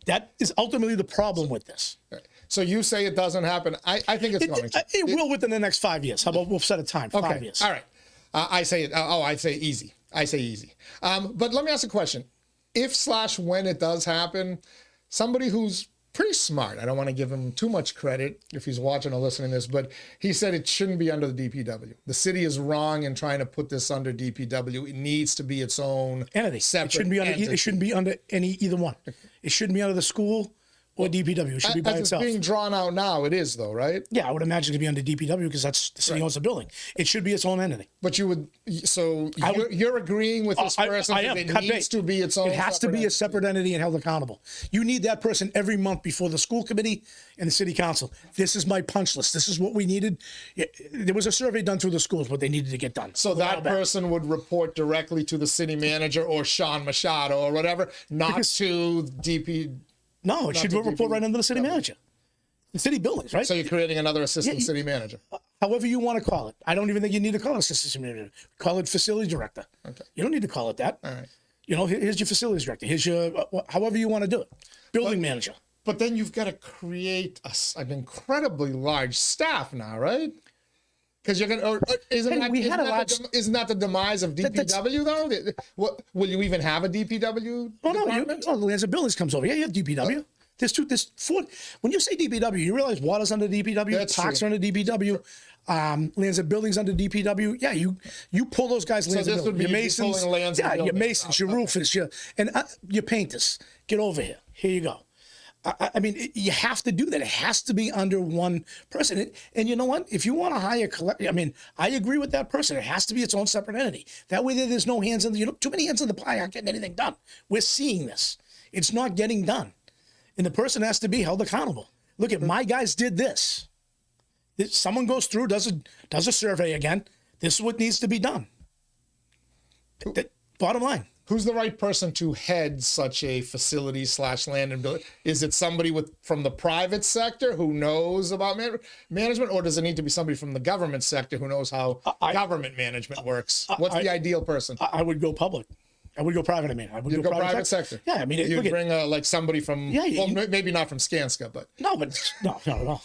that is ultimately the problem with this. Right. So you say it doesn't happen. I think it's going to. It will within the next 5 years. How about we'll set a time for 5 years? All right. I say it. I say easy. I say easy. But let me ask a question. If/when it does happen, somebody who's pretty smart, I don't want to give him too much credit if he's watching or listening to this, but he said it shouldn't be under the DPW. The city is wrong in trying to put this under DPW. It needs to be its own entity. Separate it shouldn't be under either one. It shouldn't be under the school or DPW. It should be by itself. It's being drawn out now, it is though, right? Yeah, I would imagine it to be under DPW because that's the city owns the building. It should be its own entity. But you're agreeing with this person I am. It needs to be its own. It has to be a separate entity and held accountable. You need that person every month before the school committee and the city council. This is my punch list. This is what we needed. There was a survey done through the schools, what they needed to get done. So that person would report directly to the city manager or Sean Machado or whatever, not to DP. No, it should report right under the city manager. The city buildings, right? So you're creating another assistant city manager. However you want to call it. I don't even think you need to call it assistant city manager. Call it facility director. Okay. You don't need to call it that. All right. You know, here's your facilities director. Here's your, however you want to do it. Building manager. But then you've got to create an incredibly large staff now, right? Because you're going to, isn't that the demise of DPW though? What, will you even have a DPW? The Lands and Buildings comes over. Yeah, you have DPW. There's 4. When you say DPW, you realize water's under DPW, parks are under DpW, Lands and Buildings under DPW. Yeah, you pull those guys. Lands and Buildings. Your masons, your masons, your roofers, your painters. Get over here. Here you go. I mean, you have to do that. It has to be under one person. And you know what? If you want to hire, I agree with that person. It has to be its own separate entity. That way there's no hands in too many hands in the pie aren't getting anything done. We're seeing this. It's not getting done. And the person has to be held accountable. Look at my guys did this. Someone goes through, does a survey again. This is what needs to be done. Bottom line. Who's the right person to head such a facility / land and building? Is it somebody from the private sector who knows about management, or does it need to be somebody from the government sector who knows how government management works? What's the ideal person? I would go public. I would go private. I mean, I would You'd go private sector. Yeah, I mean, you'd bring like somebody from, Yeah, maybe not from Skanska, but. No, but no.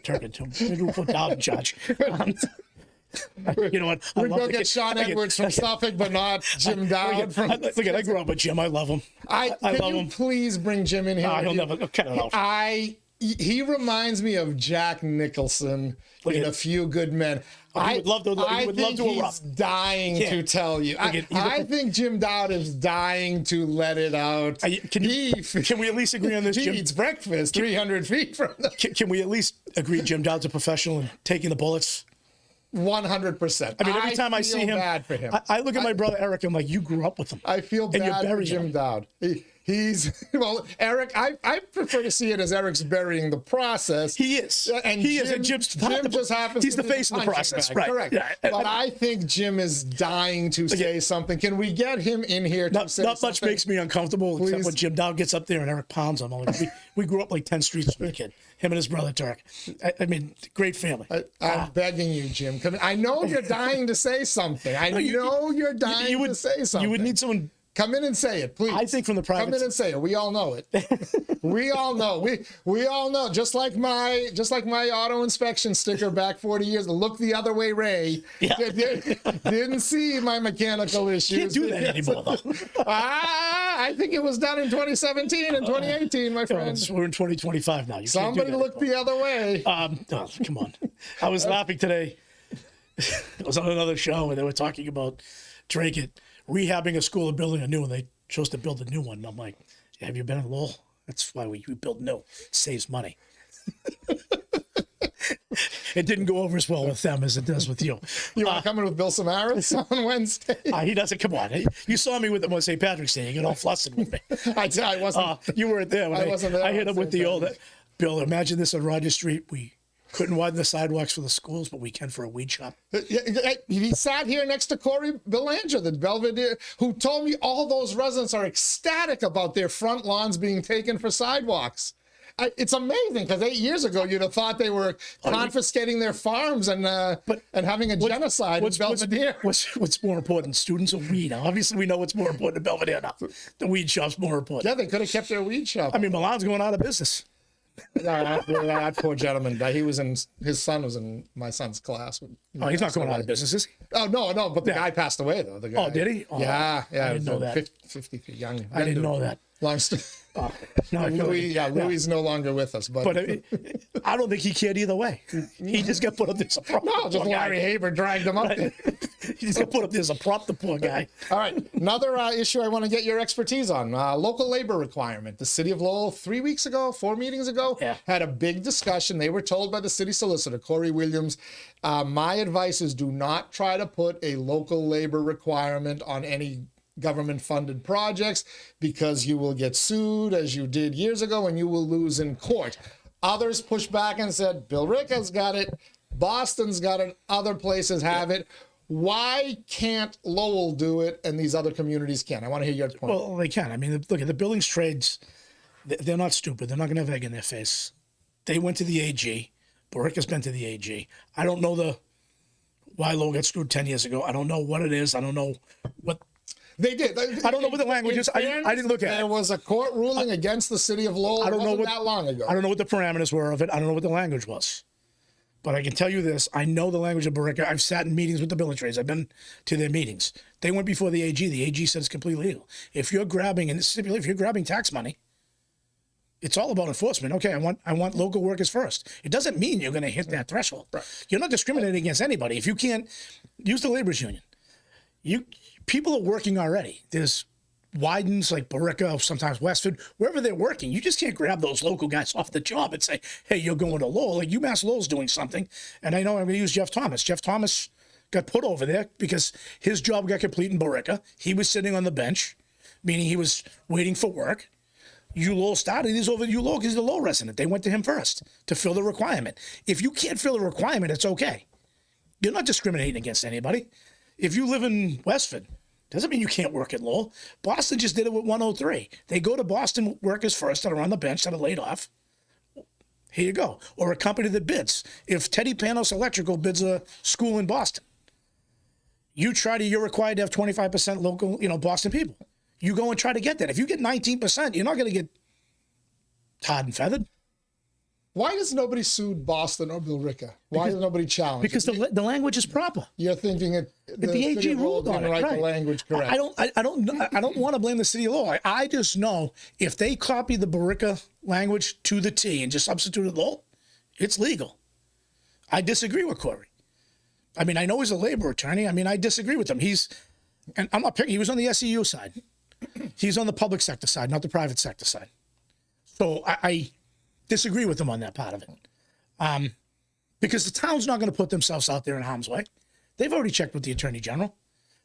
Turn into him. We'll put down in charge. You know what? We'd go get Sean Edwards from Suffolk, but not Jim Dowd from. Look at, I grew up with Jim. I love him. I love him. Please bring Jim in here? He'll never cut it off. He reminds me of Jack Nicholson in A Few Good Men. I would love to. I think he's dying to tell you. I think Jim Dowd is dying to let it out. Can we at least agree on this? He Jim eats breakfast 300 feet from the. Can we at least agree Jim Dowd's a professional in taking the bullets? 100%. I mean, every time I see him, bad for him. I look at my brother Eric. I'm like, you grew up with him. I feel bad for Jim Dowd. He's well, Eric. I prefer to see it as Eric's burying the process. He is, and Jim just happens. He's the face of the process, right? Correct. Yeah. But I think Jim is dying to say something. Can we get him in here to say not something? Much makes me uncomfortable, Please. except when Jim Dowd gets up there and Eric pounds him. We grew up like 10 streets from a kid. Him and his brother Turk. I mean, great family. I'm begging you, Jim. I know you're dying to say something. I know you're dying to say something. You would need someone. Come in and say it, please. I think from the private. Come in and say it. We all know it. We all know. We all know. Just like my auto inspection sticker back 40 years. Look the other way, Ray. Yeah. Didn't see my mechanical issues. Can't do that anymore, though. I think it was done in 2017 and 2018, my friends. We're in 2025 now. Somebody look the other way. Come on. I was laughing today. I was on another show where they were talking about Drake rehabbing a school and building a new one. They chose to build a new one. And I'm like, have you been in Lowell? That's why we build new. Saves money. It didn't go over as well with them as it does with you. You want to come in with Bill Samaras on Wednesday? He doesn't. Come on. You saw me with him on St. Patrick's Day. You get all flustered with me. I wasn't. You weren't there. I wasn't there. I hit him with the old, Bill, imagine this on Roger Street. We couldn't widen the sidewalks for the schools, but we can for a weed shop. He sat here next to Corey Belanger, the Belvedere, who told me all those residents are ecstatic about their front lawns being taken for sidewalks. It's amazing because 8 years ago you'd have thought they were confiscating their farms and having a genocide in Belvedere. What's more important, students or weed? Obviously, we know what's more important in Belvedere now. The weed shop's more important. Yeah, they could have kept their weed shop. I mean, Milan's going out of business. That poor gentleman. His son was in my son's class. He's not going out of business, is he? Oh no! But the guy passed away though. The guy. Oh, did he? Oh, yeah. I didn't know that. 53 young. I didn't know that. Long story. Louis is no longer with us, but I don't think he cared either way. He just got put up there as a prop. No, just Larry Haber dragged him up there. He just got put up there as a prop, the poor guy. All right, another issue I want to get your expertise on: local labor requirement. The city of Lowell, 4 meetings ago, had a big discussion. They were told by the city solicitor, Corey Williams, my advice is do not try to put a local labor requirement on any government-funded projects because you will get sued as you did years ago and you will lose in court. Others pushed back and said, Bill Ricka's got it, Boston's got it, other places have it. Why can't Lowell do it and these other communities can't? I want to hear your point. Well, they can. I mean, look at the buildings trades. They're not stupid. They're not going to have egg in their face. They went to the AG. Borica's been to the AG. I don't know why Lowell got screwed 10 years ago. I don't know what it is. I don't know what... They did. I don't know what the language is. I didn't look at it. There was a court ruling against the city of Lowell. I don't know that long ago. I don't know what the parameters were of it. I don't know what the language was. But I can tell you this. I know the language of Borica. I've sat in meetings with the building trades. I've been to their meetings. They went before the AG. The AG said it's completely legal. If you're grabbing tax money, it's all about enforcement. Okay, I want local workers first. It doesn't mean you're going to hit that threshold. Right. You're not discriminating against anybody. If you can't use the laborers union, people are working already. There's Widens like Borica, sometimes Westford, wherever they're working. You just can't grab those local guys off the job and say, hey, you're going to Lowell. Like UMass Lowell's doing something. And I know I'm going to use Jeff Thomas. Jeff Thomas got put over there because his job got complete in Borica. He was sitting on the bench, meaning he was waiting for work. Lowell started. He's over at Lowell because he's the Lowell resident. They went to him first to fill the requirement. If you can't fill the requirement, it's okay. You're not discriminating against anybody. If you live in Westford, doesn't mean you can't work at Lowell. Boston just did it with 103. They go to Boston workers first that are on the bench that are laid off. Here you go. Or a company that bids. If Teddy Panos Electrical bids a school in Boston, you're required to have 25% local, Boston people. You go and try to get that. If you get 19%, you're not going to get tarred and feathered. Why has nobody sued Boston or Billerica? Why has nobody challenged? Because the language is proper. You're thinking the AG ruled on it, write right? The language correct. I don't want to blame the city of Lowell. I just know if they copy the Billerica language to the T and just substitute it Lowell, it's legal. I disagree with Corey. I mean, I know he's a labor attorney. I mean, I disagree with him. And I'm not picking. He was on the SEU side. He's on the public sector side, not the private sector side. So I disagree with him on that part of it. Because the town's not going to put themselves out there in harm's way. They've already checked with the attorney general.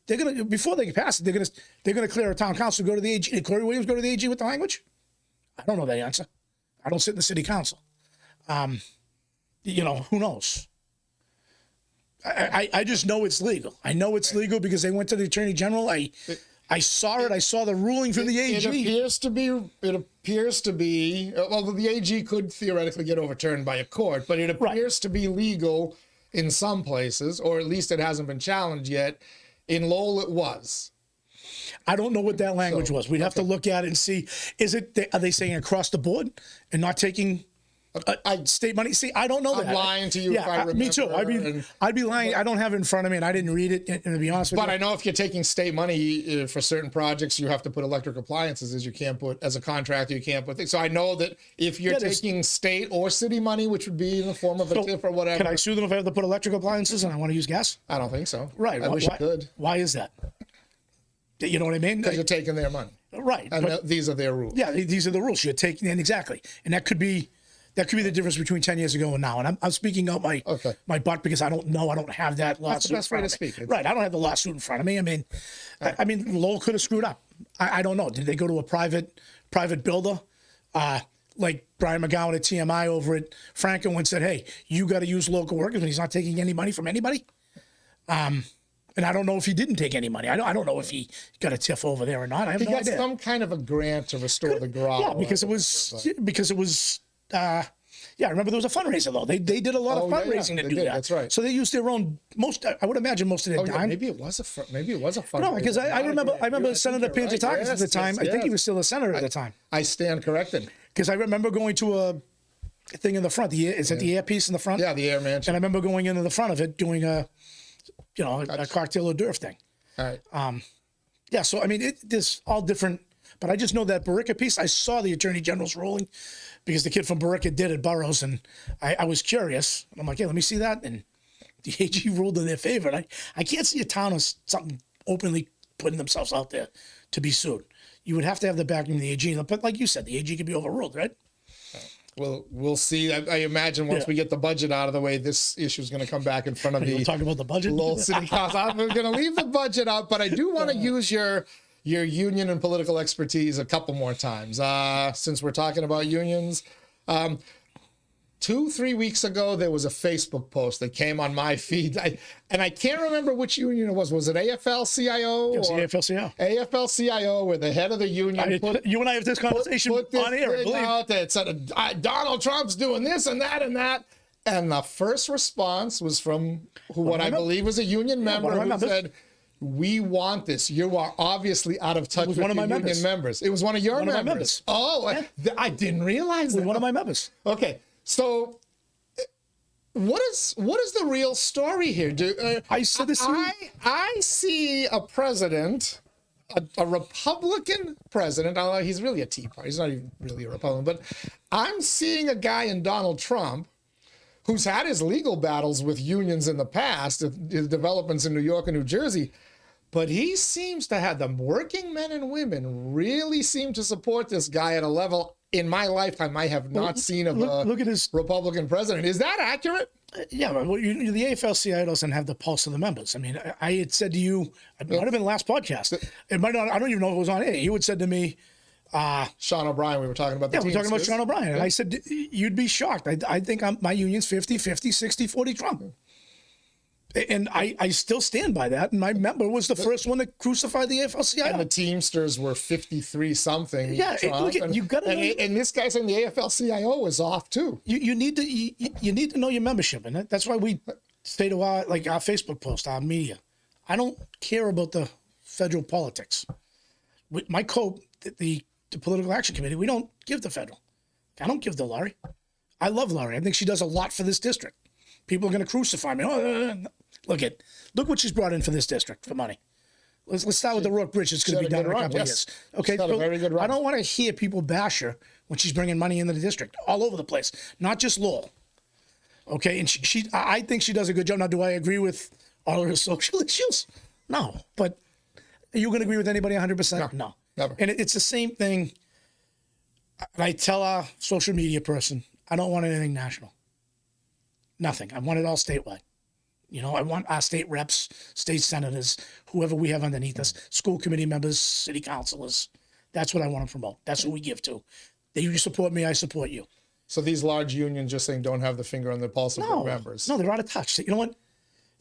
They're going to, before they pass it, they're going to clear a town council to go to the AG. Did Corey Williams go to the AG with the language? I don't know that answer. I don't sit in the city council. Who knows? I just know it's legal. I know it's legal because they went to the attorney general. I saw it. I saw the ruling from the AG. It appears to be. Well, the AG could theoretically get overturned by a court, but it appears to be legal in some places, or at least it hasn't been challenged yet. In Lowell, it was. I don't know what that language was. We'd have to look at it and see. Are they saying across the board and not taking state money? See, I don't know that. I'm lying to you if I remember. Me too. I'd be lying. I don't have it in front of me, and I didn't read it, and to be honest with you. But I know if you're taking state money for certain projects, you have to put electric appliances. You can't put, as a contractor, you can't put things. So I know that if you're taking state or city money, which would be in the form of a TIF or whatever. Can I sue them if I have to put electric appliances and I want to use gas? I don't think so. Right. I wish you could. Why is that? You know what I mean? Because you're taking their money. Right. And these are their rules. Yeah, these are the rules. You're taking, and exactly. And that could be the difference between 10 years ago and now. And I'm speaking out my butt because I don't know. I don't have that lawsuit. That's the best way to speak. Right. I don't have the lawsuit in front of me. I mean, Lowell could have screwed up. I don't know. Did they go to a private builder? Like Brian McGowan at TMI over at Franco and said, hey, you got to use local workers when he's not taking any money from anybody? And I don't know if he didn't take any money. I don't know if he got a TIF over there or not. I have no idea. He got some kind of a grant to restore the garage. Yeah, because it was. I remember there was a fundraiser though. They did a lot of fundraising to do that. That's right. So they used their own I would imagine most of their time. Maybe it was a fundraiser. No, because I remember Senator Pangiatakis at the time. I think he was still a senator at the time. I stand corrected. Because I remember going to a thing in the front. Is it the air piece in the front? Yeah, the air mansion. And I remember going into the front of it doing a cocktail hors d'oeuvre thing. All right. So I mean, there's all different. But I just know that Billerica piece, I saw the attorney general's ruling because the kid from Billerica did at Burroughs, and I was curious. And I'm like, hey, let me see that. And the AG ruled in their favor. And I can't see a town or something openly putting themselves out there to be sued. You would have to have the backing of the AG. But like you said, the AG could be overruled, right? Well, we'll see. I imagine once we get the budget out of the way, this issue is going to come back in front of the talk about the budget. Lowell City Council. I'm going to leave the budget out, but I do want to use your union and political expertise a couple more times. Since we're talking about unions, 2-3 weeks ago, there was a Facebook post that came on my feed. I can't remember which union it was. Was it AFL-CIO? It was AFL-CIO. AFL-CIO, where the head of the union you and I have this conversation on air, I believe. Out that said, Donald Trump's doing this and that and that. And the first response was from what I believe was a union member who said, we want this. You are obviously out of touch with your union members. It was one of your members. Oh, yeah. I didn't realize that. One of my members. Okay. So what is the real story here? I see a president, a Republican president. He's really a Tea Party. He's not even really a Republican. But I'm seeing a guy in Donald Trump who's had his legal battles with unions in the past, his developments in New York and New Jersey. But he seems to have the working men and women really seem to support this guy at a level in my lifetime I have not seen of look at his Republican president. Is that accurate? Yeah, well, the AFL-CIO doesn't have the pulse of the members. I mean, I had said to you, it might have been last podcast. It might not. I don't even know if it was on air. You had said to me, Sean O'Brien, we were talking about the we're talking about Sean O'Brien. And I said, you'd be shocked. I think my union's 50-50, 60-40 Trump. And I still stand by that. And my member was the first one to crucify the AFL-CIO. And the Teamsters were 53-something. Yeah, you got to know. And this guy saying the AFL-CIO was off too. You need to know your membership, and that's why we stay to our Facebook post, our media. I don't care about the federal politics. My the Political Action Committee, we don't give the federal. I don't give the Laurie. I love Laurie. I think she does a lot for this district. People are going to crucify me. Look what she's brought in for this district for money. Let's start with the Rourke Bridge. It's going to be done in a couple of years. Okay, a very good run. I don't want to hear people bash her when she's bringing money into the district all over the place, not just Lowell. Okay, and I think she does a good job. Now, do I agree with all of her social issues? No, but are you going to agree with anybody 100%? No. Never. And it's the same thing. I tell our social media person, I don't want anything national. Nothing. I want it all statewide. You know, I want our state reps, state senators, whoever we have underneath us, school committee members, city councilors. That's what I want to promote. That's who we give to. You support me, I support you. So these large unions just saying don't have the finger on the pulse of their members. No, they're out of touch. You know what?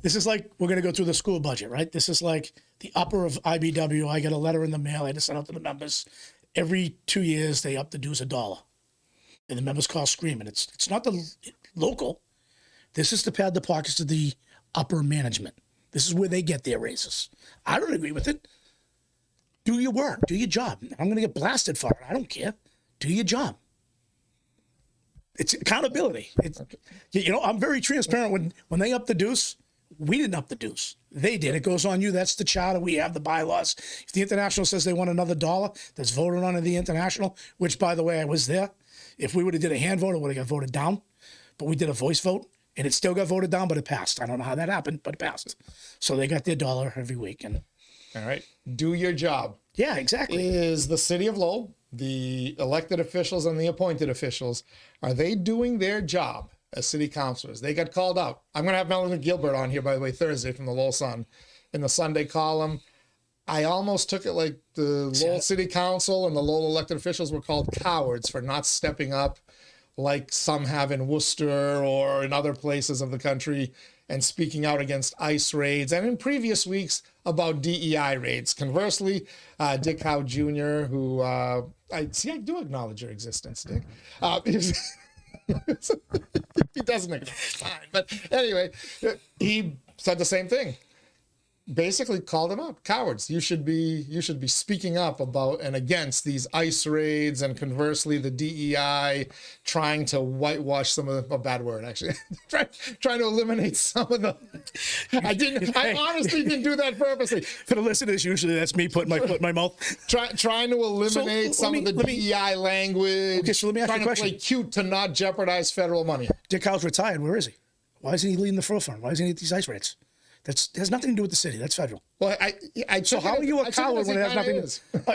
This is like, we're going to go through the school budget, right? This is like the upper of IBW. I get a letter in the mail. I had to send out to the members. Every 2 years, they up the dues $1. And the members call screaming. It's not the local. This is to pad the pockets of the upper management. This is where they get their raises. I don't agree with it. Do your work. Do your job. I'm going to get blasted for it. I don't care. Do your job. It's accountability. I'm very transparent. When they up the dues, we didn't up the dues. They did. It goes on you. That's the charter. We have the bylaws. If the International says they want another $1 that's voted on in the International, which, by the way, I was there. If we would have did a hand vote, it would have got voted down. But we did a voice vote, and it still got voted down, but it passed. I don't know how that happened, but it passed. So they got their $1 every week. And all right. Do your job. Yeah, exactly. Is the city of Lowell, the elected officials and the appointed officials, are they doing their job as city councilors? They got called out. I'm going to have Melanie Gilbert on here, by the way, Thursday from the Lowell Sun in the Sunday column. I almost took it like the Lowell City Council and the Lowell elected officials were called cowards for not stepping up like some have in Worcester or in other places of the country and speaking out against ICE raids and in previous weeks about DEI raids. Conversely, Dick Howe Jr., who I do acknowledge your existence, Dick. He doesn't acknowledge fine. But anyway, he said the same thing. Basically called them out. Cowards. You should be speaking up about and against these ICE raids, and conversely the DEI trying to whitewash some of the, a bad word actually. trying to eliminate some of the I honestly didn't do that purposely. For the listeners, usually that's me putting my foot in my mouth. Trying to eliminate some of the DEI language. Okay, so let me ask you a question. Trying to play cute to not jeopardize federal money. Dick Howe's retired. Where is he? Why isn't he leading the forefront? Why isn't he at these ICE raids? That has nothing to do with the city. That's federal. Well, so how are you a coward when it has nothing?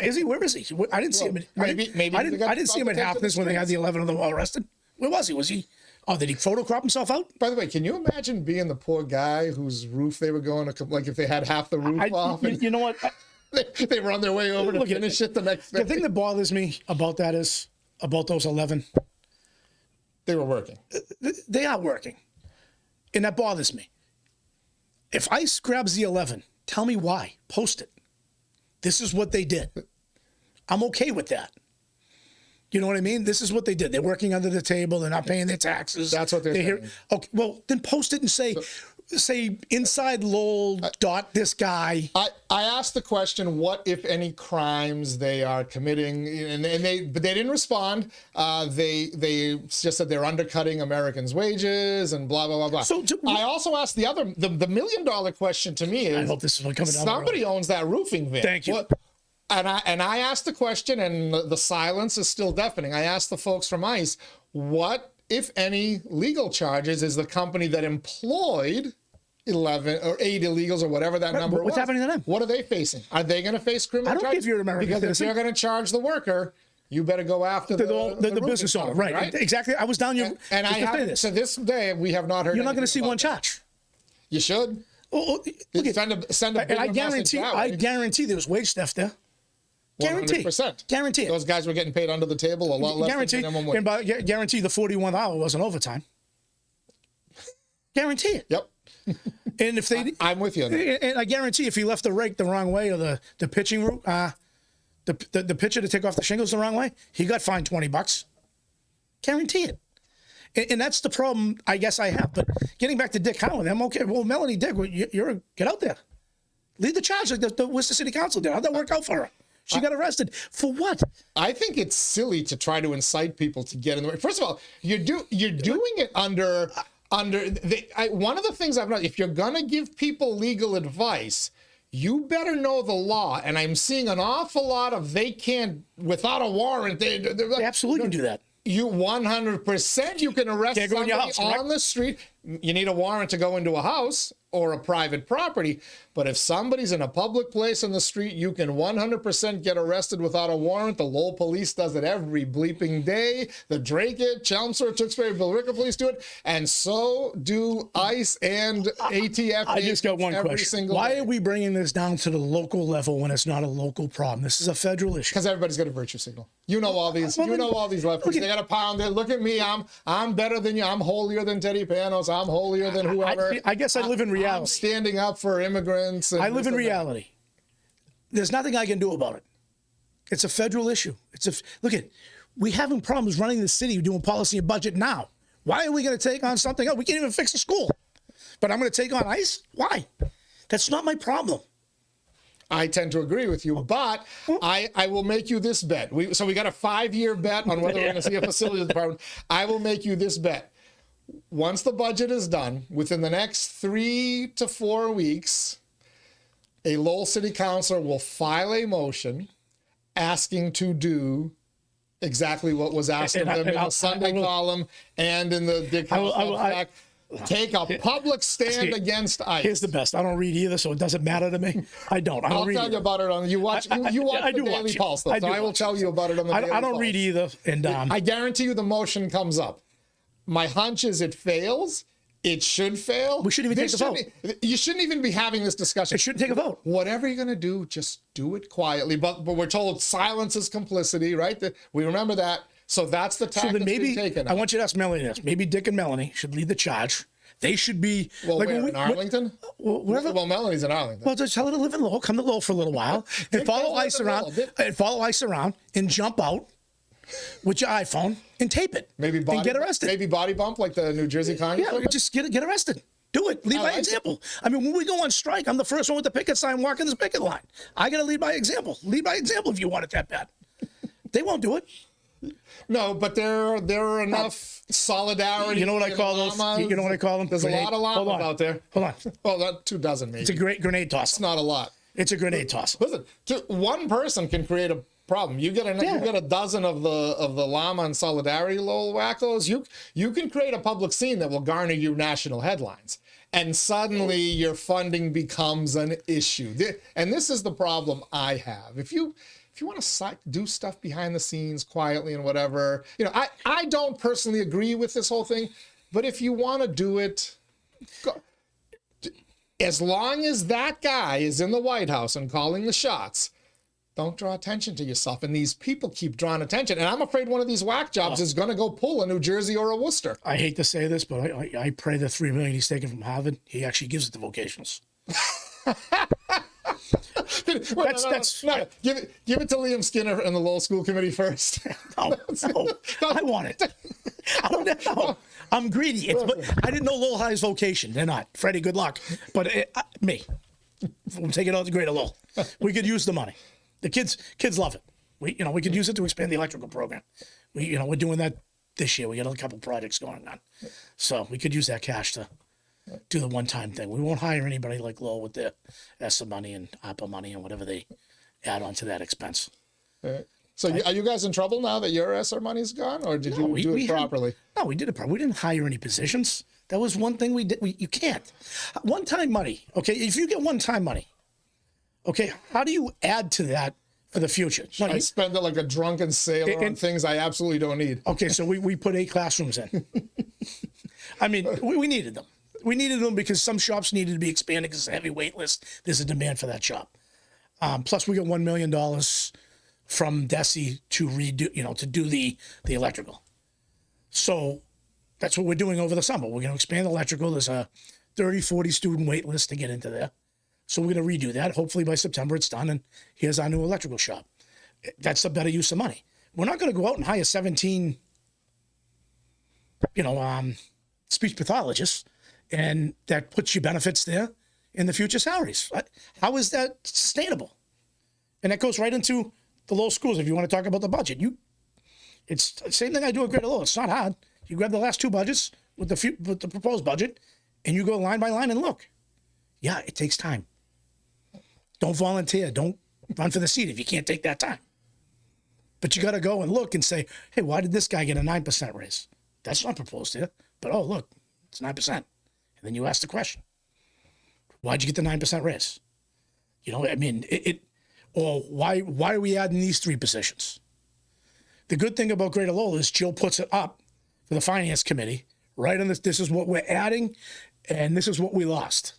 Is he? Where is he? I didn't see him. Maybe I didn't see him at Athens when they had the 11 of them all arrested. Where was he? Was he? Oh, did he photocrop himself out? By the way, can you imagine being the poor guy whose roof they were going to, like if they had half the roof off? You know what? They were on their way over to finish it the next day. The thing that bothers me about that is, about those 11. They were working. They are working. And that bothers me. If ICE grabs the 11, tell me why. Post it. This is what they did. I'm okay with that. You know what I mean? This is what they did. They're working under the table. They're not paying their taxes. That's what they're saying. Okay, well, then post it and say InsideLowell dot this guy. I asked the question, what if any crimes they are committing, but they didn't respond. They just said they're undercutting Americans' wages and blah blah blah blah. So I also asked the $1 million question to me is, I hope this is what coming down somebody owns that roofing van. Thank you. And I asked the question, and the silence is still deafening. I asked the folks from ICE, what, if any, legal charges is the company that employed 11 or 8 illegals or whatever that number was? What's happening to them? What are they facing? Are they going to face criminal charges? I don't give you an American because citizen. if they're going to charge the worker, you better go after the business owner. Right. Exactly. I was down here. And I have, to this day, we have not heard. You're not going to see one charge. You should. Send a and I guarantee there was wage theft there. 100%. Guarantee it. Those guys were getting paid under the table a lot less than minimum wage. And guarantee the 41th hour wasn't overtime. Guarantee it. Yep. And if they, I'm with you on that. And I guarantee if he left the rake the wrong way, or the pitching route, the pitcher to take off the shingles the wrong way, he got fined $20. Guarantee it. And that's the problem I guess I have. But getting back to Dick Howard, I'm okay. Well, Melanie Dick, get out there. Lead the charge like the Worcester City Council did. How'd that work out for her? She got arrested for what? I think it's silly to try to incite people to get in the way. First of all, you're doing it under one of the things I've noticed, if you're gonna give people legal advice, you better know the law. And I'm seeing an awful lot of they can't without a warrant. They absolutely can do that. You 100% you can arrest somebody on the street. You need a warrant to go into a house or a private property. But if somebody's in a public place on the street, you can 100% get arrested without a warrant. The Lowell police does it every bleeping day. The Drake it, Chelmsford, Tewksbury, Billerica police do it. And so do ICE and ATF. I just got one question. Why are we bringing this down to the local level when it's not a local problem? This is a federal issue. Because everybody's got a virtue signal. You know all these. You know all these lefties. They got a pound it. Look at me. I'm better than you. I'm holier than Teddy Panos. I'm holier than whoever. I guess I live in reality. I'm standing up for immigrants. I live in reality. There's nothing I can do about it. It's a federal issue. Look at, we having problems running the city, doing policy and budget now. Why are we going to take on something else? We can't even fix a school. But I'm going to take on ICE? Why? That's not my problem. I tend to agree with you, but I will make you this bet. So we got a 5-year bet on whether we're going to see a facilities department. I will make you this bet. Once the budget is done, within the next 3 to 4 weeks, a Lowell City Councilor will file a motion asking to do exactly what was asked of them in the Sunday column and in the Dick House. Take a public stand against ICE. Here's the best. I don't read either, so it doesn't matter to me. I don't. I'll tell you about it on. You watch the Daily Pulse, though, so I will tell you about it on the Daily Pulse. I don't read either, and I guarantee you the motion comes up. My hunch is it fails. It should fail. We shouldn't even take a vote. You shouldn't even be having this discussion. It shouldn't take a vote. Whatever you're going to do, just do it quietly. But we're told silence is complicity, right? We remember that. So that's the tactic so then maybe, taken. I want you to ask Melanie this. Maybe Dick and Melanie should lead the charge. They should be... Well, like in Arlington? Wherever. Well, Melanie's in Arlington. Well, just tell her to live in Lowell. Come to Lowell for a little while. And follow ICE around. And jump out with your iPhone and tape it. Maybe and get arrested. Maybe body bump like the New Jersey Congress. Yeah, just get arrested. Do it. Lead by example. I mean, when we go on strike, I'm the first one with the picket sign walking this picket line. I got to lead by example. Lead by example if you want it that bad. They won't do it. No, but there are enough solidarity. You know what I call those? You know what I call them? There's a lot of llamas out there. Hold on. Well, not 2 dozen maybe. It's a great grenade toss. It's not a lot. It's a grenade toss. Listen, one person can create a problem. You get a dozen of the llama and solidarity Lowell wackos. You can create a public scene that will garner you national headlines. And suddenly your funding becomes an issue. And this is the problem I have. If you want to do stuff behind the scenes quietly and whatever, I don't personally agree with this whole thing, but if you want to do it, go. As long as that guy is in the White House and calling the shots, don't draw attention to yourself. And these people keep drawing attention. And I'm afraid one of these whack jobs is going to go pull a New Jersey or a Worcester. I hate to say this, but I pray the $3 million he's taken from Harvard, he actually gives it to vocationals. No. Give it to Liam Skinner and the Lowell School Committee first. No, I want it. I don't know. I'm greedy. I didn't know Lowell High's vocation. They're not. Freddie, good luck. But me, I'm taking out the greater Lowell. We could use the money. The kids love it. We could use it to expand the electrical program. We're doing that this year. We got a couple projects going on, so we could use that cash to do the one-time thing. We won't hire anybody like Lowell with their ESSA money and APA money and whatever they add on to that expense. So are you guys in trouble now that your ESSA money's gone, or did you do it properly? No, we did it properly. We didn't hire any positions. That was one thing we did. You can't. One-time money, okay? If you get one-time money, okay, how do you add to that for the future? No, I spend it like a drunken sailor on things I absolutely don't need. Okay, so we put 8 classrooms in. I mean, we needed them. We needed them because some shops needed to be expanded because it's a heavy wait list. There's a demand for that shop. Plus, we got $1 million from DESE to redo, to do the electrical. So that's what we're doing over the summer. We're going to expand electrical. There's a 30, 40 student wait list to get into there. So we're going to redo that. Hopefully by September it's done, and here's our new electrical shop. That's a better use of money. We're not going to go out and hire 17, speech pathologists, and that puts your benefits there, in the future salaries. How is that sustainable? And that goes right into the Lowell schools. If you want to talk about the budget, it's the same thing I do at Greater Lowell. It's not hard. You grab the last two budgets with the proposed budget, and you go line by line and look. Yeah, it takes time. Don't volunteer. Don't run for the seat if you can't take that time. But you got to go and look and say, hey, why did this guy get a 9% raise? That's not proposed here. But, oh, look, it's 9%. And then you ask the question, why'd you get the 9% raise? You know, I mean, or why are we adding these 3 positions? The good thing about Greater Lowell is Jill puts it up for the Finance Committee, right on this. This is what we're adding, and this is what we lost.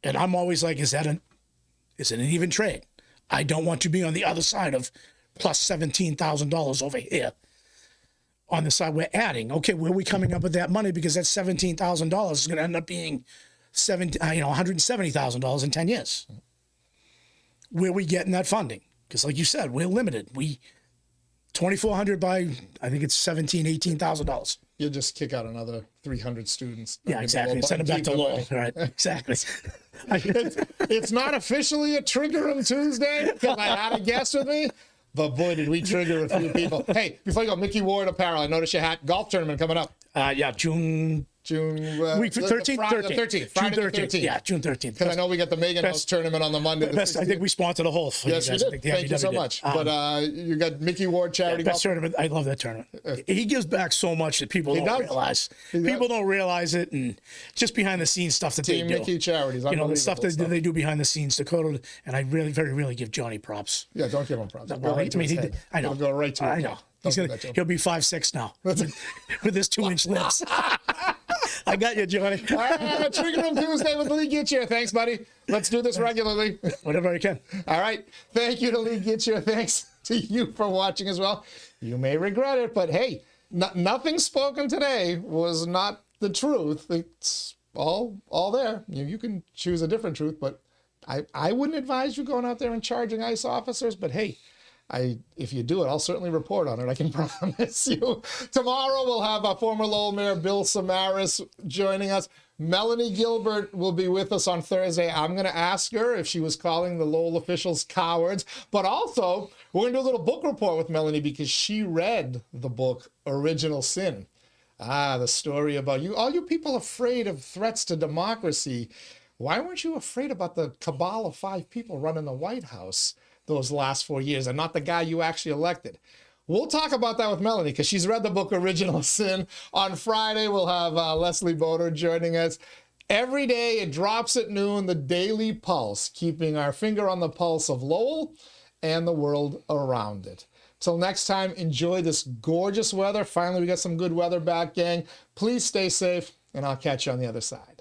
And I'm always like, is it an even trade? I don't want to be on the other side of plus $17,000 over here. On the side we're adding, okay, where are we coming up with that money? Because that $17,000 is going to end up being $170,000 in 10 years. Where are we getting that funding? Because like you said, we're limited. We $2,400 by, I think it's $18,000. You'll just kick out another 300 students. Yeah, exactly. Send them back to Lowell. Right, exactly. It's not officially a Trigger 'em Tuesday because I had a guest with me, but boy, did we trigger a few people. Hey, before you go, Mickey Ward Apparel, I noticed your hat. Golf tournament coming up. Yeah, June week 13th. Friday the 13th. Yeah, June 13th. Because I know we got the Megan House tournament on the Monday. I think we sponsored a whole. Yes, we did. Thank you so much. But you got Mickey Ward charity golf tournament. I love that tournament. He gives back so much that people don't realize. People don't realize it, and just behind the scenes stuff that they do. Mickey charities. You know, the stuff that they do behind the scenes. Dakota, and I really, very, really give Johnny props. Yeah, don't give him props. I know. Go right to it. I know. He'll be 5'6" now with his 2-inch lips. I got you, Johnny. Trigger 'em Tuesday with Lee Gitschier. Thanks, buddy. Let's do this regularly. Whenever I can. All right. Thank you to Lee Gitschier. Thanks to you for watching as well. You may regret it, but hey, nothing spoken today was not the truth. It's all there. You can choose a different truth, but I wouldn't advise you going out there and charging ICE officers, but hey, if you do it, I'll certainly report on it. I can promise you. Tomorrow we'll have our former Lowell Mayor Bill Samaras joining us. Melanie Gilbert will be with us on Thursday. I'm going to ask her if she was calling the Lowell officials cowards. But also, we're going to do a little book report with Melanie because she read the book Original Sin. The story about you. All you people afraid of threats to democracy. Why weren't you afraid about the cabal of 5 people running the White House those last 4 years and not the guy you actually elected? We'll talk about that with Melanie because she's read the book Original Sin. On Friday, we'll have Leslie Boder joining us. Every day, it drops at noon, the Daily Pulse, keeping our finger on the pulse of Lowell and the world around it. Till next time, enjoy this gorgeous weather. Finally, we got some good weather back, gang. Please stay safe, and I'll catch you on the other side.